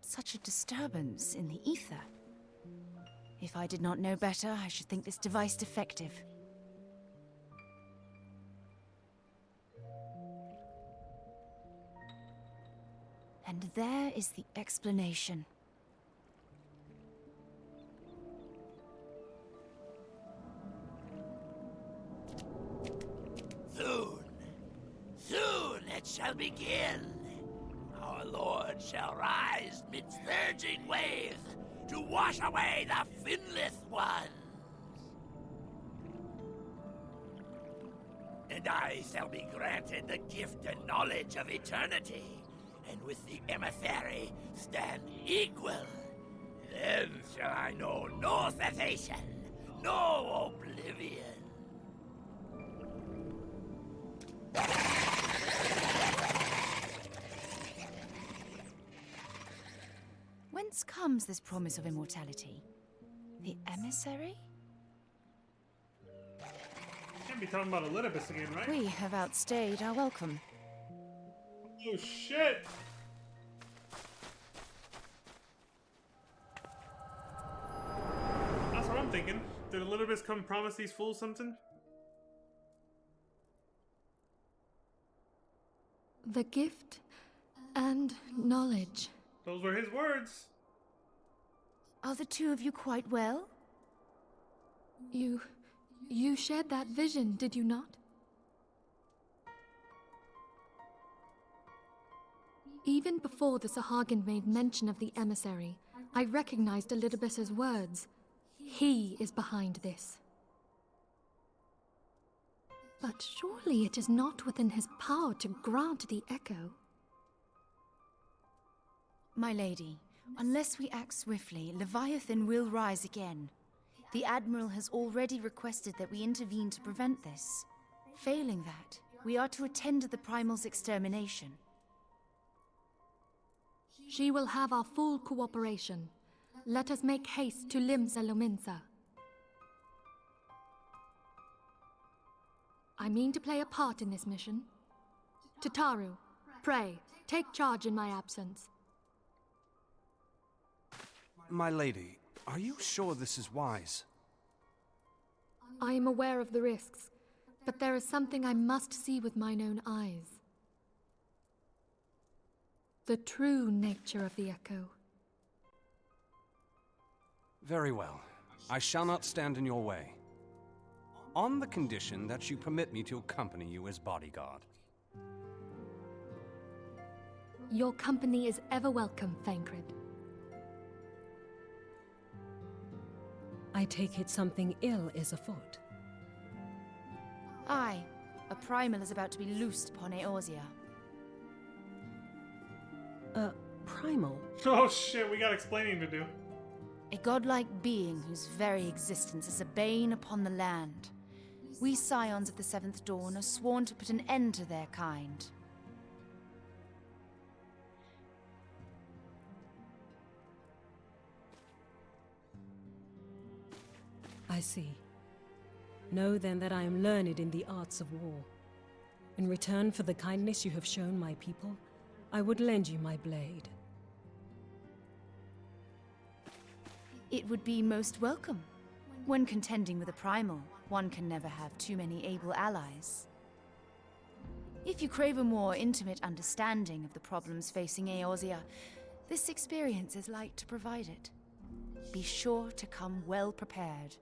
Such a disturbance in the ether. If I did not know better, I should think this device defective. And there is the explanation. Soon it shall begin. Our Lord shall rise midst surging waves to wash away the finless ones. And I shall be granted the gift and knowledge of eternity, and with the emissary stand equal. Then shall I know no cessation, no oblivion. Whence comes this promise of immortality? The emissary? Can't be talking about Elidibus again, right? We have outstayed our welcome. Oh shit! That's what I'm thinking. Did Elidibus come promise these fools something? The gift and knowledge. Those were his words. Are the two of you quite well? You shared that vision, did you not? Even before the Sahagin made mention of the emissary, I recognized Elidibus's words. He is behind this. But surely it is not within his power to grant the echo. My lady, unless we act swiftly, Leviathan will rise again. The Admiral has already requested that we intervene to prevent this. Failing that, we are to attend to the Primal's extermination. She will have our full cooperation. Let us make haste to Limsa Lominsa. I mean to play a part in this mission. Tataru, pray, take charge in my absence. My lady, are you sure this is wise? I am aware of the risks, but there is something I must see with mine own eyes. The true nature of the echo. Very well. I shall not stand in your way. on the condition that you permit me to accompany you as bodyguard. Your company is ever welcome, Thancred. I take it something ill is afoot. Aye, a primal is about to be loosed upon Eorzea. Primal? Oh shit, we got explaining to do. A godlike being whose very existence is a bane upon the land. We scions of the Seventh Dawn are sworn to put an end to their kind. I see. Know then that I am learned in the arts of war. In return for the kindness you have shown my people, I would lend you my blade. It would be most welcome. When contending with a primal, one can never have too many able allies. If you crave a more intimate understanding of the problems facing Eorzea, this experience is like to provide it. Be sure to come well prepared.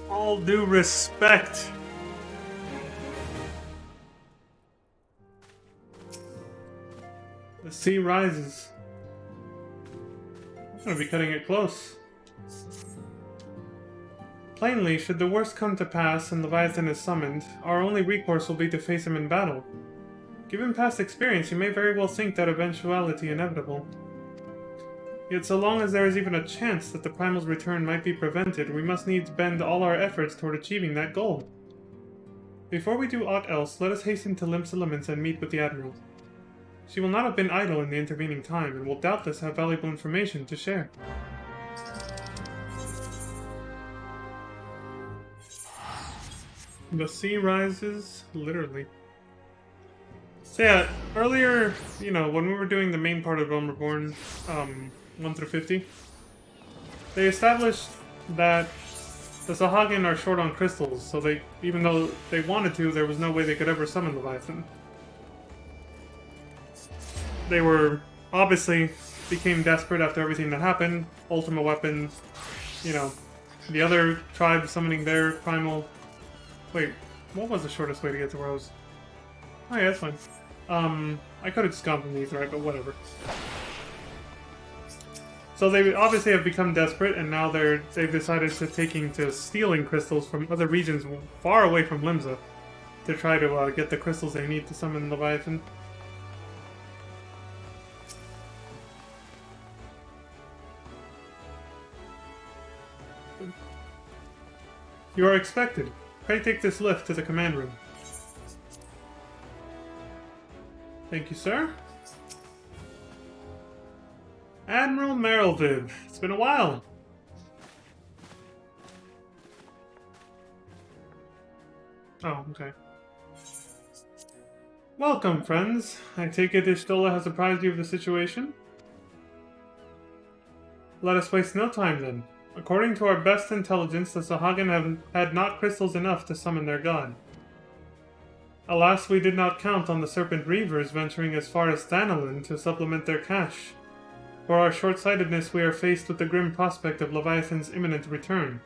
All due respect. The sea rises. I'm gonna be cutting it close. Plainly, should the worst come to pass and Leviathan is summoned, our only recourse will be to face him in battle. Given past experience, you may very well think that eventuality inevitable. Yet so long as there is even a chance that the Primal's return might be prevented, we must needs bend all our efforts toward achieving that goal. Before we do aught else, let us hasten to Lim's Elements and meet with the Admiral. She will not have been idle in the intervening time, and will doubtless have valuable information to share. The sea rises, literally. So yeah, earlier, when we were doing the main part of Realm Reborn, 1 through 50, they established that the Sahagin are short on crystals, so even though they wanted to, there was no way they could ever summon Leviathan. They obviously became desperate after everything that happened. Ultima weapon, the other tribe summoning their primal. Wait, what was the shortest way to get to Rose? Oh yeah, that's fine. I could have just gone from the Aetheryte, but whatever. So they obviously have become desperate, and now they've decided to taking to stealing crystals from other regions far away from Limsa to try to get the crystals they need to summon Leviathan. You are expected. Pray take this lift to the command room. Thank you, sir. Admiral Merylvid. It's been a while. Oh, okay. Welcome, friends. I take it Ishtola has apprised you of the situation? Let us waste no time, then. According to our best intelligence, the Sahagin had not crystals enough to summon their god. Alas, we did not count on the Serpent Reavers venturing as far as Thanalan to supplement their cache. For our short-sightedness, we are faced with the grim prospect of Leviathan's imminent return.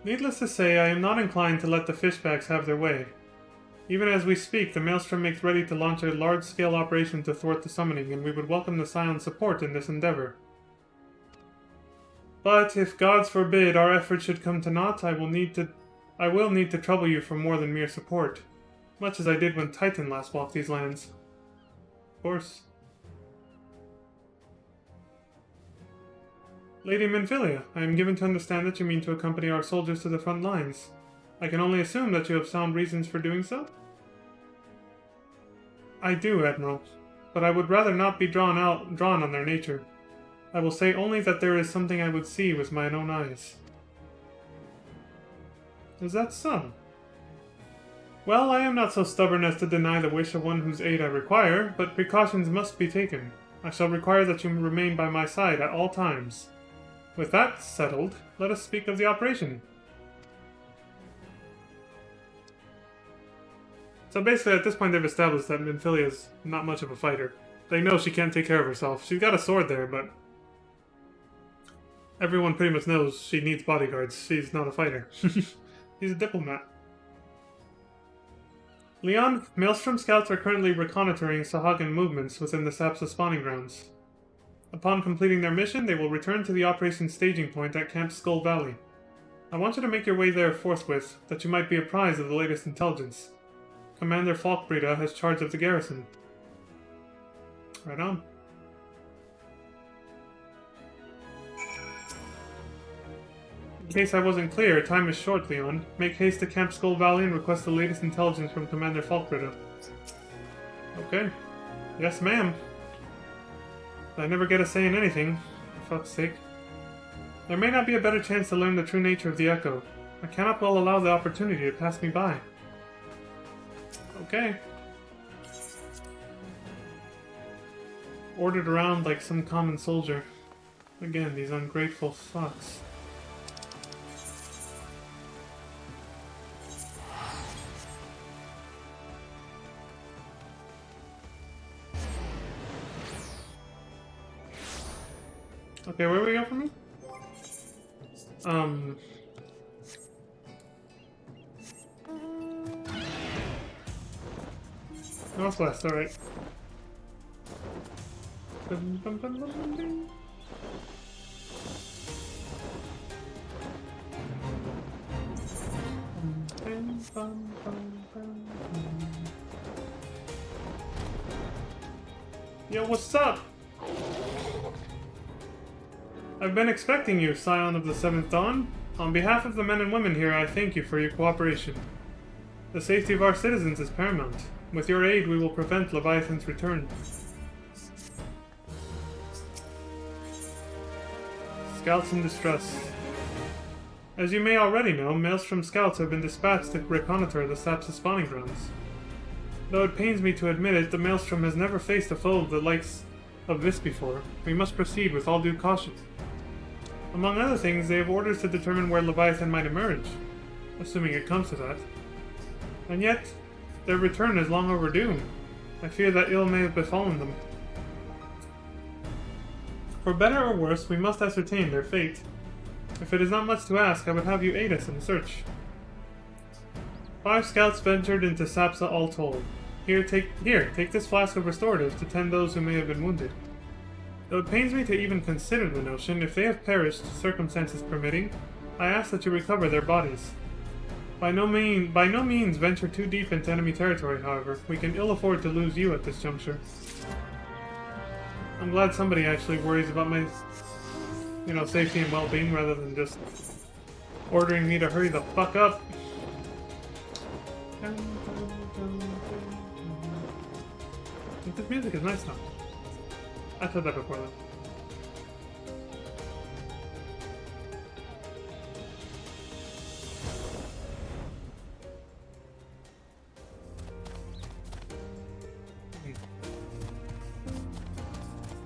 Needless to say, I am not inclined to let the fishbacks have their way. Even as we speak, the Maelstrom makes ready to launch a large-scale operation to thwart the summoning, and we would welcome the Scion's support in this endeavor. But if gods forbid our efforts should come to naught, I will need to trouble you for more than mere support, much as I did when Titan last walked these lands. Of course. Lady Menphilia, I am given to understand that you mean to accompany our soldiers to the front lines. I can only assume that you have sound reasons for doing so? I do, Admiral, but I would rather not be drawn on their nature. I will say only that there is something I would see with mine own eyes. Is that so? Well, I am not so stubborn as to deny the wish of one whose aid I require, but precautions must be taken. I shall require that you remain by my side at all times. With that settled, let us speak of the operation. So basically, at this point, they've established that Minfilia's not much of a fighter. They know she can't take care of herself. She's got a sword there, but everyone pretty much knows she needs bodyguards. She's not a fighter. She's a diplomat. Leon, Maelstrom scouts are currently reconnoitering Sahagan movements within the Sapsa spawning grounds. Upon completing their mission, they will return to the operation staging point at Camp Skull Valley. I want you to make your way there forthwith, that you might be apprised of the latest intelligence. Commander Falkbreda has charge of the garrison. Right on. In case I wasn't clear, time is short, Leon. Make haste to Camp Skull Valley and request the latest intelligence from Commander Falkbreda. Okay. Yes, ma'am. I never get a say in anything, for fuck's sake. There may not be a better chance to learn the true nature of the Echo. I cannot well allow the opportunity to pass me by. Okay. Ordered around like some common soldier. Again, these ungrateful fucks. Okay, where do we go from here? Northwest, alright. Yo, what's up? I've been expecting you, Scion of the Seventh Dawn. On behalf of the men and women here, I thank you for your cooperation. The safety of our citizens is paramount. With your aid, we will prevent Leviathan's return. Scouts in distress. As you may already know, Maelstrom scouts have been dispatched to reconnoiter the Sapsa spawning grounds. Though it pains me to admit it, the Maelstrom has never faced a foe of the likes of this before. We must proceed with all due caution. Among other things, they have orders to determine where Leviathan might emerge, assuming it comes to that. And yet, their return is long overdue. I fear that ill may have befallen them. For better or worse, we must ascertain their fate. If it is not much to ask, I would have you aid us in the search. 5 scouts ventured into Sapsa all told. Here, take this flask of restoratives to tend those who may have been wounded. Though it pains me to even consider the notion, if they have perished, circumstances permitting, I ask that you recover their bodies. By no means venture too deep into enemy territory, however. We can ill afford to lose you at this juncture. I'm glad somebody actually worries about my, safety and well-being rather than just ordering me to hurry the fuck up. This music is nice now. I've heard that before though.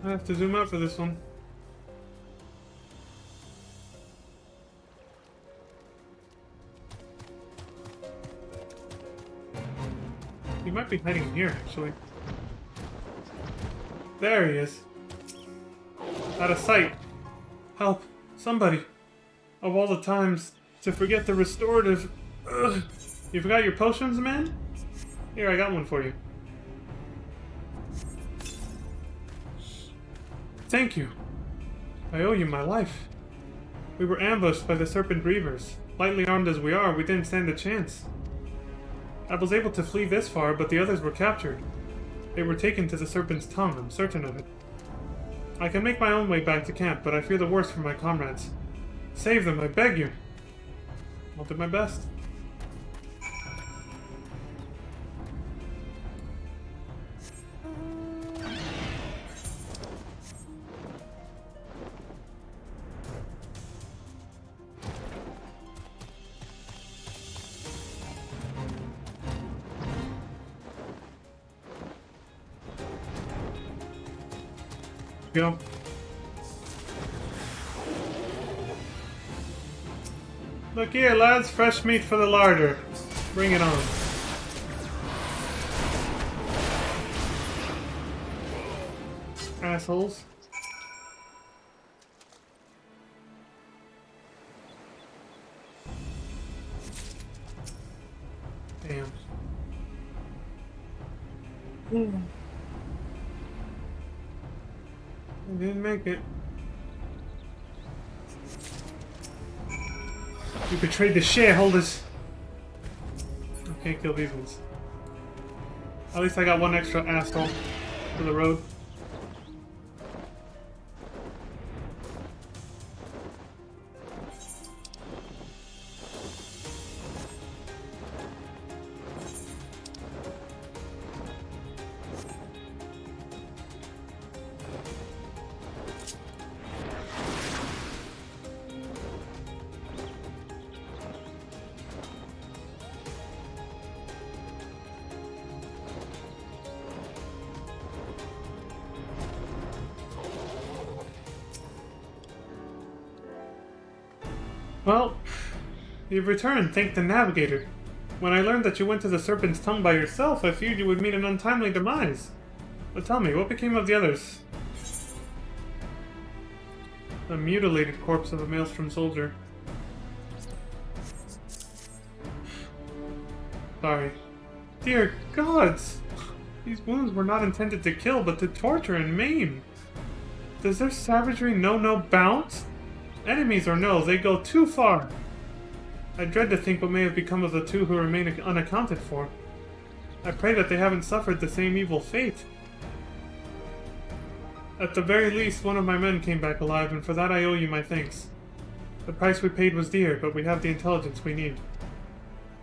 I have to zoom out for this one. He might be hiding here, actually. There he is. Out of sight. Help. Somebody. Of all the times to forget the restorative. Ugh. You forgot your potions, man? Here, I got one for you. Thank you. I owe you my life. We were ambushed by the Serpent Reavers. Lightly armed as we are, we didn't stand a chance. I was able to flee this far, but the others were captured. They were taken to the Serpent's Tongue, I'm certain of it. I can make my own way back to camp, but I fear the worst for my comrades. Save them, I beg you. I'll do my best. Go. Look here, lads. Fresh meat for the larder. Bring it on. Assholes. Damn. I didn't make it. You betrayed the shareholders. I can't kill these ones. At least I got one extra asshole for the road. Well, you've returned, thank the Navigator. When I learned that you went to the Serpent's Tongue by yourself, I feared you would meet an untimely demise. But tell me, what became of the others? The mutilated corpse of a Maelstrom soldier. Sorry. Dear gods! These wounds were not intended to kill, but to torture and maim. Does their savagery know no bounds? Enemies or no, they go too far. I dread to think what may have become of the two who remain unaccounted for. I pray that they haven't suffered the same evil fate. At the very least, one of my men came back alive, and for that I owe you my thanks. The price we paid was dear, but we have the intelligence we need.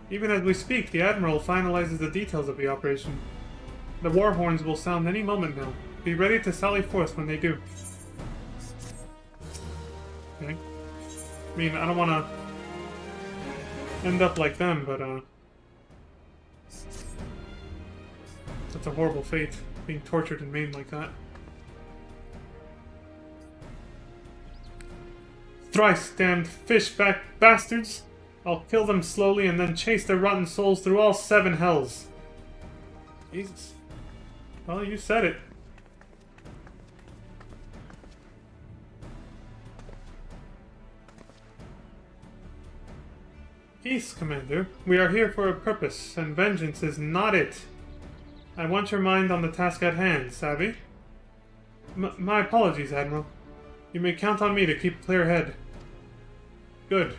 Even as we speak, the Admiral finalizes the details of the operation. The war horns will sound any moment now. Be ready to sally forth when they do. Okay. I mean, I don't want to end up like them, but, that's a horrible fate, being tortured and maimed like that. Thrice damned fishback bastards! I'll kill them slowly and then chase their rotten souls through all 7 hells. Jesus. Well, you said it. Peace, Commander. We are here for a purpose, and vengeance is not it. I want your mind on the task at hand, savvy? My apologies, Admiral. You may count on me to keep a clear head. Good.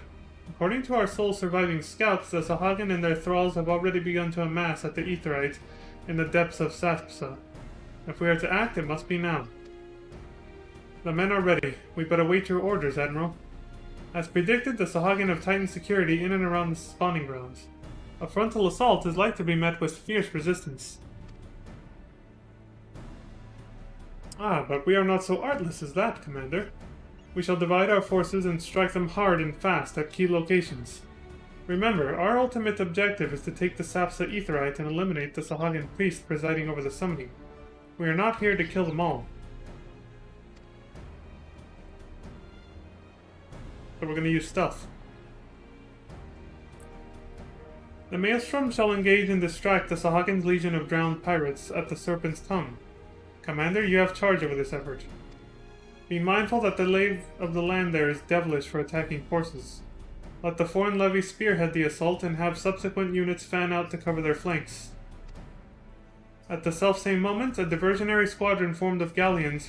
According to our sole surviving scouts, the Sahagin and their thralls have already begun to amass at the Aetheryte in the depths of Sapsa. If we are to act, it must be now. The men are ready. We but await your orders, Admiral. As predicted, the Sahagin have tightened security in and around the spawning grounds. A frontal assault is like to be met with fierce resistance. Ah, but we are not so artless as that, Commander. We shall divide our forces and strike them hard and fast at key locations. Remember, our ultimate objective is to take the Sapsa Aetheryte and eliminate the Sahagin priest presiding over the summoning. We are not here to kill them all. So we're going to use stealth. The Maelstrom shall engage and distract the Sahagin's legion of drowned pirates at the Serpent's Tongue. Commander, you have charge over this effort. Be mindful that the lay of the land there is devilish for attacking forces. Let the foreign levy spearhead the assault and have subsequent units fan out to cover their flanks. At the selfsame moment, a diversionary squadron formed of galleons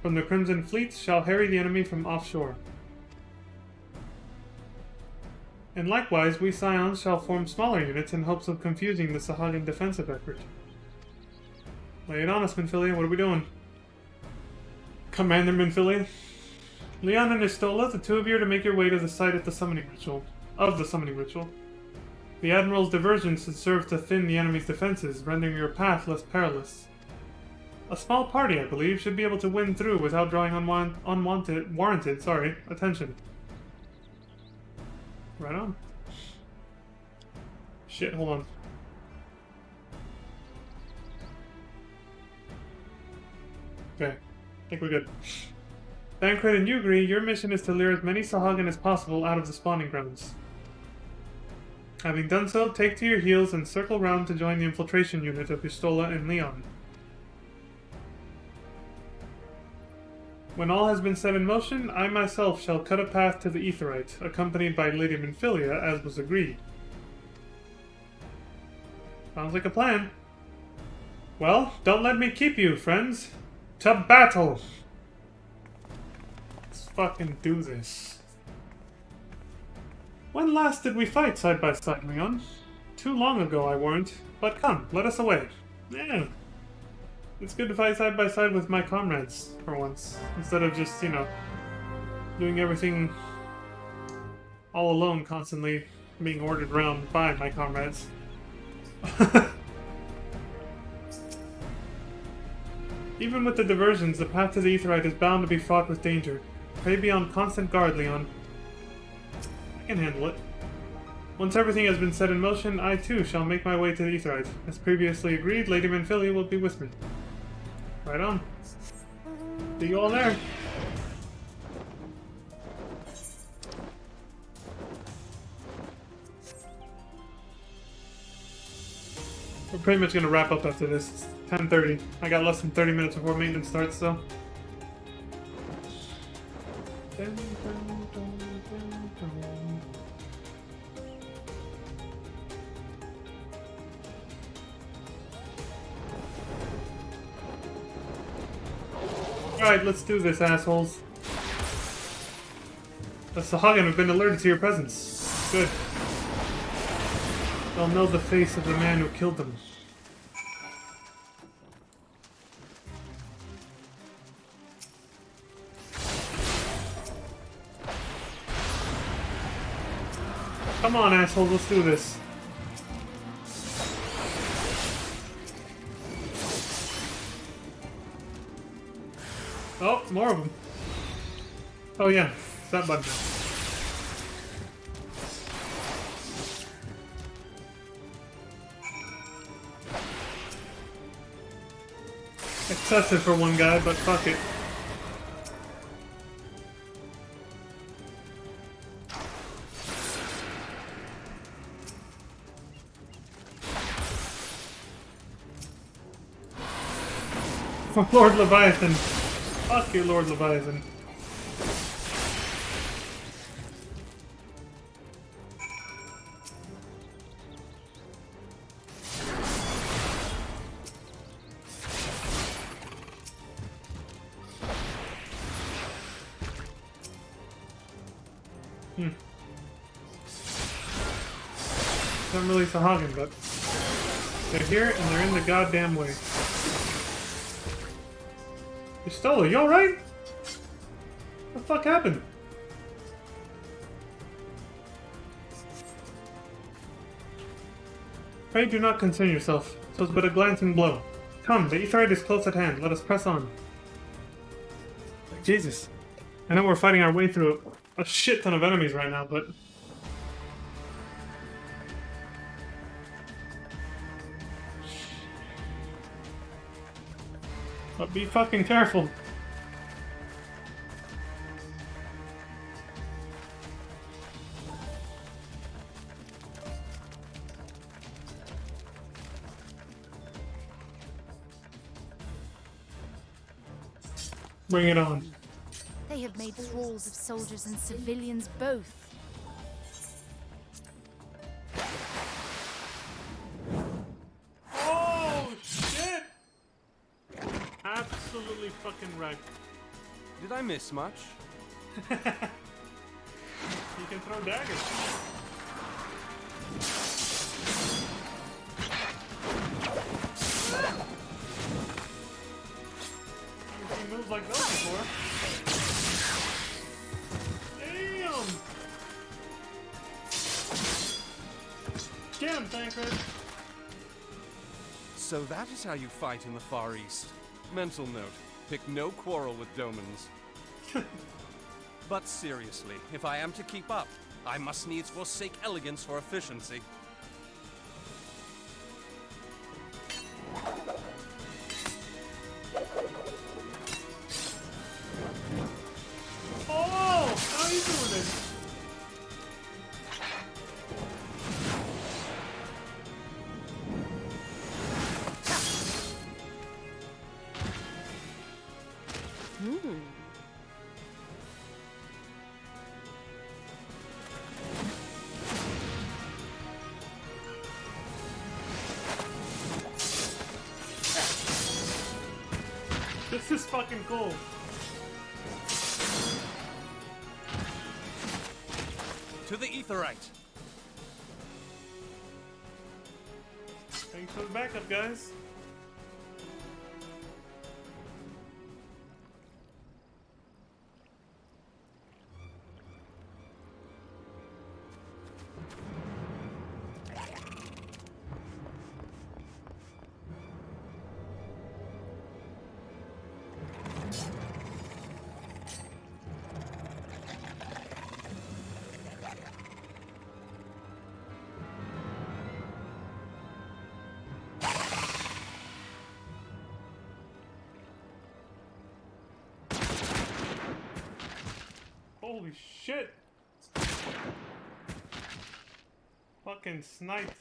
from the Crimson Fleet shall harry the enemy from offshore. And likewise, we Scions shall form smaller units in hopes of confusing the Sahagin defensive effort. Lay it on us, Minfilia. What are we doing? Commander Minfilia. Leon and Istola, the two of you are to make your way to the site of the summoning ritual. The Admiral's diversion should serve to thin the enemy's defenses, rendering your path less perilous. A small party, I believe, should be able to win through without drawing warranted attention. Right on. Shit, hold on. Okay, I think we're good. Bancred and Ugri, your mission is to lure as many Sahagin as possible out of the spawning grounds. Having done so, take to your heels and circle round to join the infiltration unit of Istola and Leon. When all has been set in motion, I myself shall cut a path to the Aetheryte, accompanied by Lady Minfilia, as was agreed. Sounds like a plan. Well, don't let me keep you, friends. To battle! Let's fucking do this. When last did we fight side by side, Leon? Too long ago, I warrant. But come, let us away. Yeah. It's good to fight side by side with my comrades, for once. Instead of just, you know, doing everything all alone, constantly being ordered around by my comrades. Even with the diversions, the path to the Aetheryte is bound to be fraught with danger. Pray be on constant guard, Leon. I can handle it. Once everything has been set in motion, I too shall make my way to the Aetheryte. As previously agreed, Lady Minfilia will be with me. Right on. See you all there. We're pretty much gonna wrap up after this. It's 10:30. I got less than 30 minutes before maintenance starts, so. Alright, let's do this, assholes. The Sahagin have been alerted to your presence. Good. They'll know the face of the man who killed them. Come on, assholes, let's do this. Oh, more of them. Oh yeah, it's that button. Excessive for one guy, but fuck it. For Lord Leviathan. Fuck you, Lord Leviathan. Don't really Sahagin, but they're here and they're in the goddamn way. Pistola, you alright? What the fuck happened? Pray do not concern yourself. 'Twas but a glancing blow. Come, the Aetheryte is close at hand. Let us press on. Jesus. I know we're fighting our way through a shit ton of enemies right now, but... But be fucking careful. Bring it on. They have made thralls of soldiers and civilians both. Oh, shit! Absolutely fucking wrecked. Did I miss much? You can throw daggers. I've seen moves like those before. Damn! Get him, Tancred! So that is how you fight in the Far East. Mental note, pick no quarrel with Domans. But seriously, if I am to keep up, I must needs forsake elegance for efficiency. Oh! How are you doing this? This is fucking cool. To the Aetheryte. Thanks for the backup, guys. Holy shit! Fucking sniped.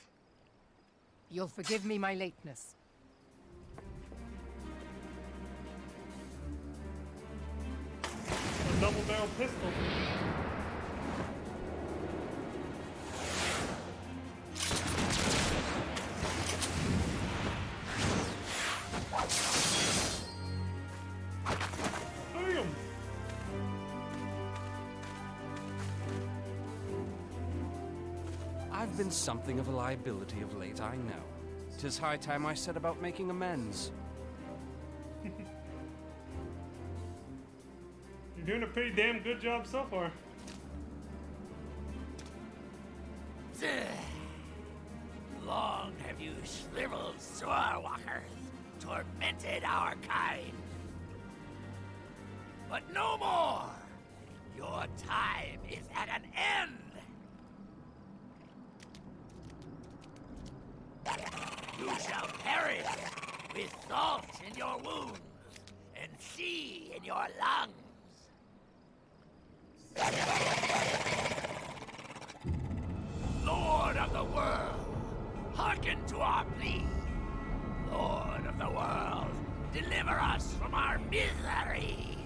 You'll forgive me my lateness. A double barrel pistol. Damn! I've been something of a liability of late, I know. 'Tis high time I set about making amends. You're doing a pretty damn good job so far. Long have you shriveled Swordwalkers, tormented our kind. But no more! Your time is at an end! You shall perish with salt in your wounds and sea in your lungs. Lord of the world, hearken to our plea. Lord of the world, deliver us from our misery.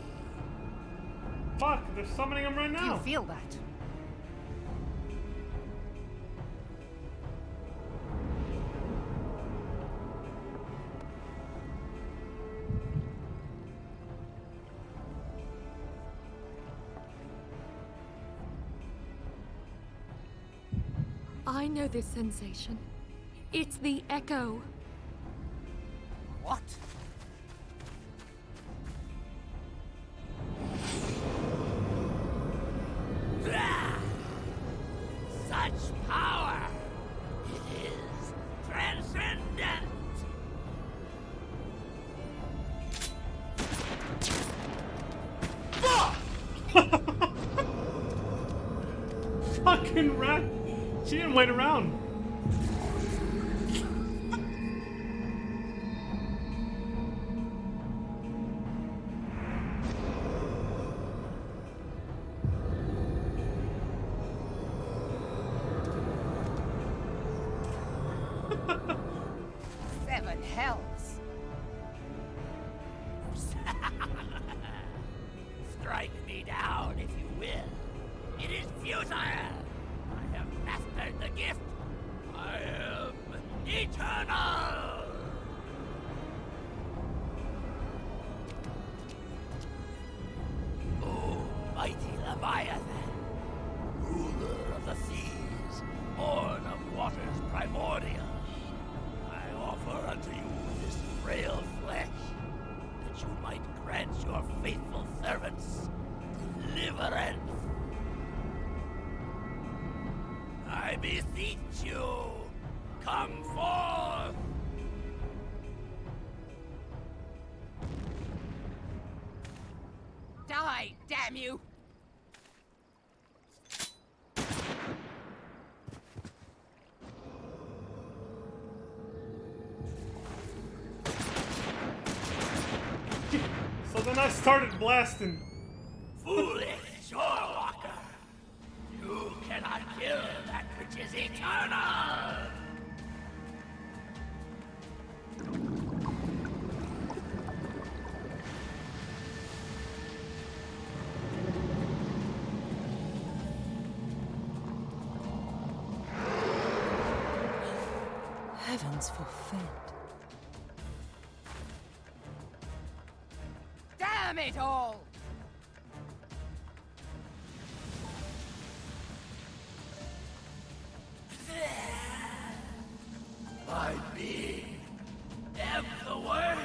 Fuck, they're summoning him right now. Do you feel that? I know this sensation. It's the echo. What? Such power! It is transcendent! Fucking rat! She didn't wait around. Seven hells. Strike me down if you will. It is futile. I have mastered the gift. I am eternal. O mighty Leviathan, ruler of the seas, born of waters primordial, I offer unto you this frail flesh, that you might grant your faithful servants deliverance. I beseech you, come forth! Die, damn you! So then I started blasting. Foolish Shorewalker! You cannot kill that which is eternal! Heavens forfend. Damn it all! My being am the way.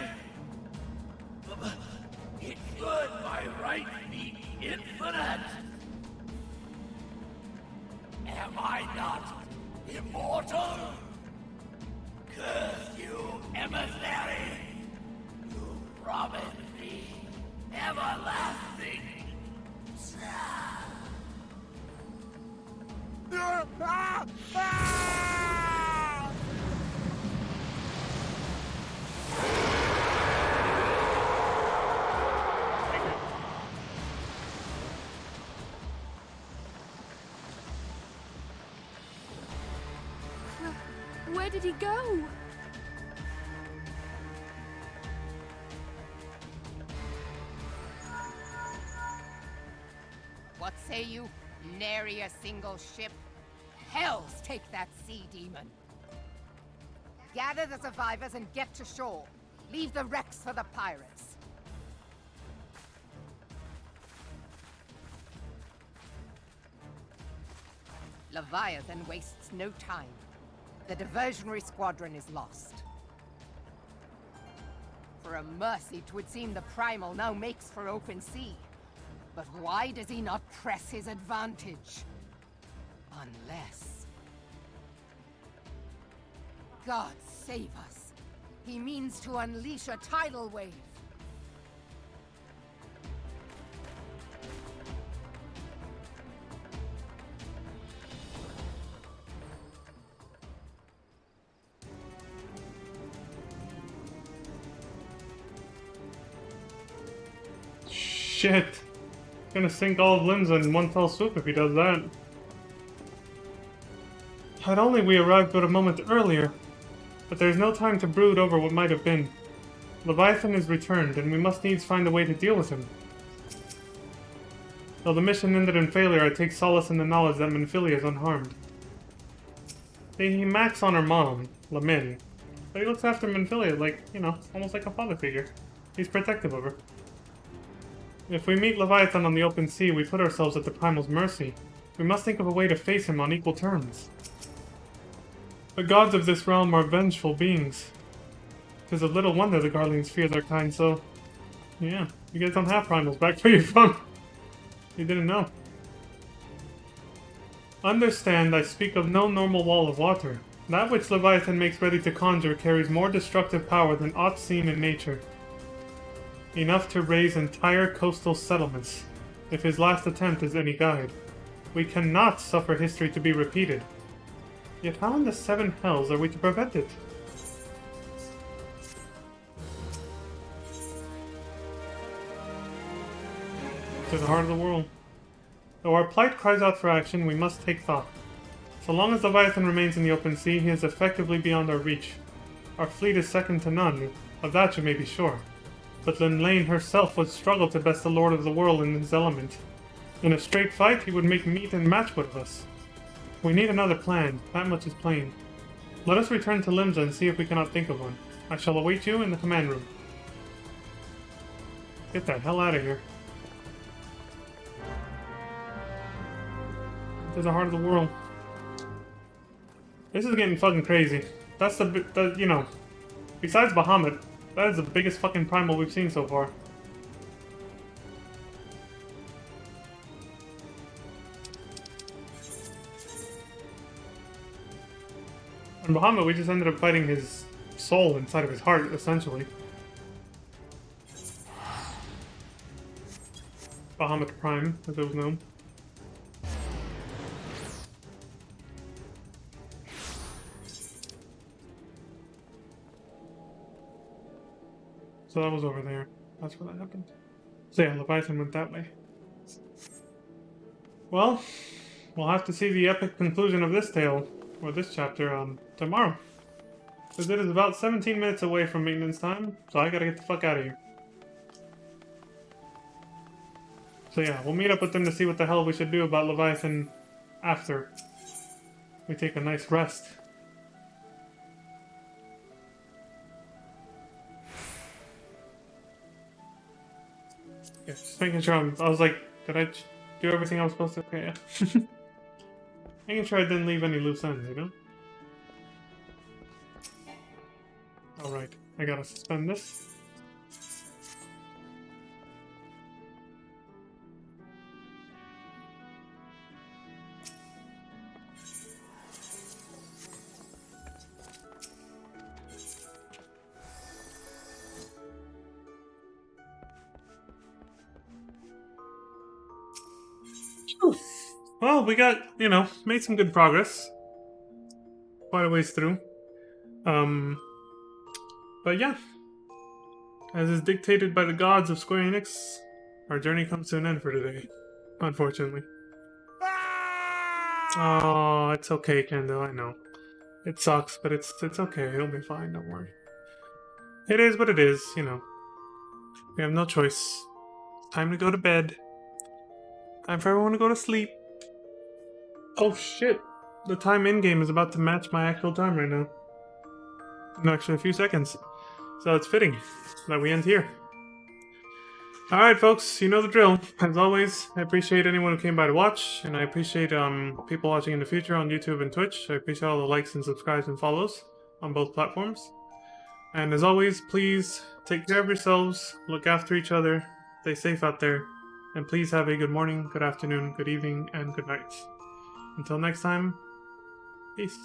It should by right be infinite. Am I not immortal? Curse you, emissary! You promised me everlasting. Where did he go? What say you? Nary a single ship? Hells take that sea demon! Gather the survivors and get to shore. Leave the wrecks for the pirates. Leviathan wastes no time. The diversionary squadron is lost. For a mercy, 'twould seem the Primal now makes for open sea. But why does he not press his advantage? Unless... God save us. He means to unleash a tidal wave. Shit. Gonna sink all of Limsa in one fell swoop if he does that. Had only we arrived but a moment earlier. But there's no time to brood over what might have been. Leviathan is returned, and we must needs find a way to deal with him. Though the mission ended in failure, I take solace in the knowledge that Minfilia is unharmed. He macks on her mom, Lamin, but he looks after Minfilia like, you know, almost like a father figure. He's protective of her. If we meet Leviathan on the open sea, we put ourselves at the Primal's mercy. We must think of a way to face him on equal terms. The gods of this realm are vengeful beings. 'Tis of little wonder the Garleans fear their kind, so... yeah, you guys don't have Primals back where you're from. You didn't know. Understand, I speak of no normal wall of water. That which Leviathan makes ready to conjure carries more destructive power than aught seen in nature. Enough to raise entire coastal settlements, if his last attempt is any guide. We cannot suffer history to be repeated. Yet how in the seven hells are we to prevent it? To the heart of the world. Though our plight cries out for action, we must take thought. So long as Leviathan remains in the open sea, he is effectively beyond our reach. Our fleet is second to none, of that you may be sure. But Lynlane herself would struggle to best the Lord of the World in his element. In a straight fight, he would make meat and match with us. We need another plan, that much is plain. Let us return to Limsa and see if we cannot think of one. I shall await you in the command room. Get the hell out of here. To the heart of the world. This is getting fucking crazy. That's you know, besides Bahamut, that is the biggest fucking primal we've seen so far. In Bahamut, we just ended up fighting his soul inside of his heart, essentially. Bahamut Prime, as it was known. So that was over there. That's where that happened. So yeah, Leviathan went that way. Well, we'll have to see the epic conclusion of this tale, or this chapter, tomorrow. Because it is about 17 minutes away from maintenance time, so I gotta get the fuck out of here. So yeah, we'll meet up with them to see what the hell we should do about Leviathan after we take a nice rest. Yeah, just making sure I was like, did I do everything I was supposed to? Okay, yeah. Making sure I didn't leave any loose ends, you know? Alright, I gotta suspend this. Phew. Well, we got, made some good progress. Quite a ways through. But yeah. As is dictated by the gods of Square Enix, our journey comes to an end for today. Unfortunately. Oh, it's okay, Kendo, I know. It sucks, but it's okay. It'll be fine, don't worry. It is what it is, We have no choice. Time to go to bed. Time for everyone to go to sleep. Oh shit. The time in-game is about to match my actual time right now. In actually a few seconds. So it's fitting that we end here. Alright folks, you know the drill. As always, I appreciate anyone who came by to watch, and I appreciate people watching in the future on YouTube and Twitch. I appreciate all the likes and subscribes and follows on both platforms. And as always, please take care of yourselves, look after each other, stay safe out there, and please have a good morning, good afternoon, good evening, and good night. Until next time, peace.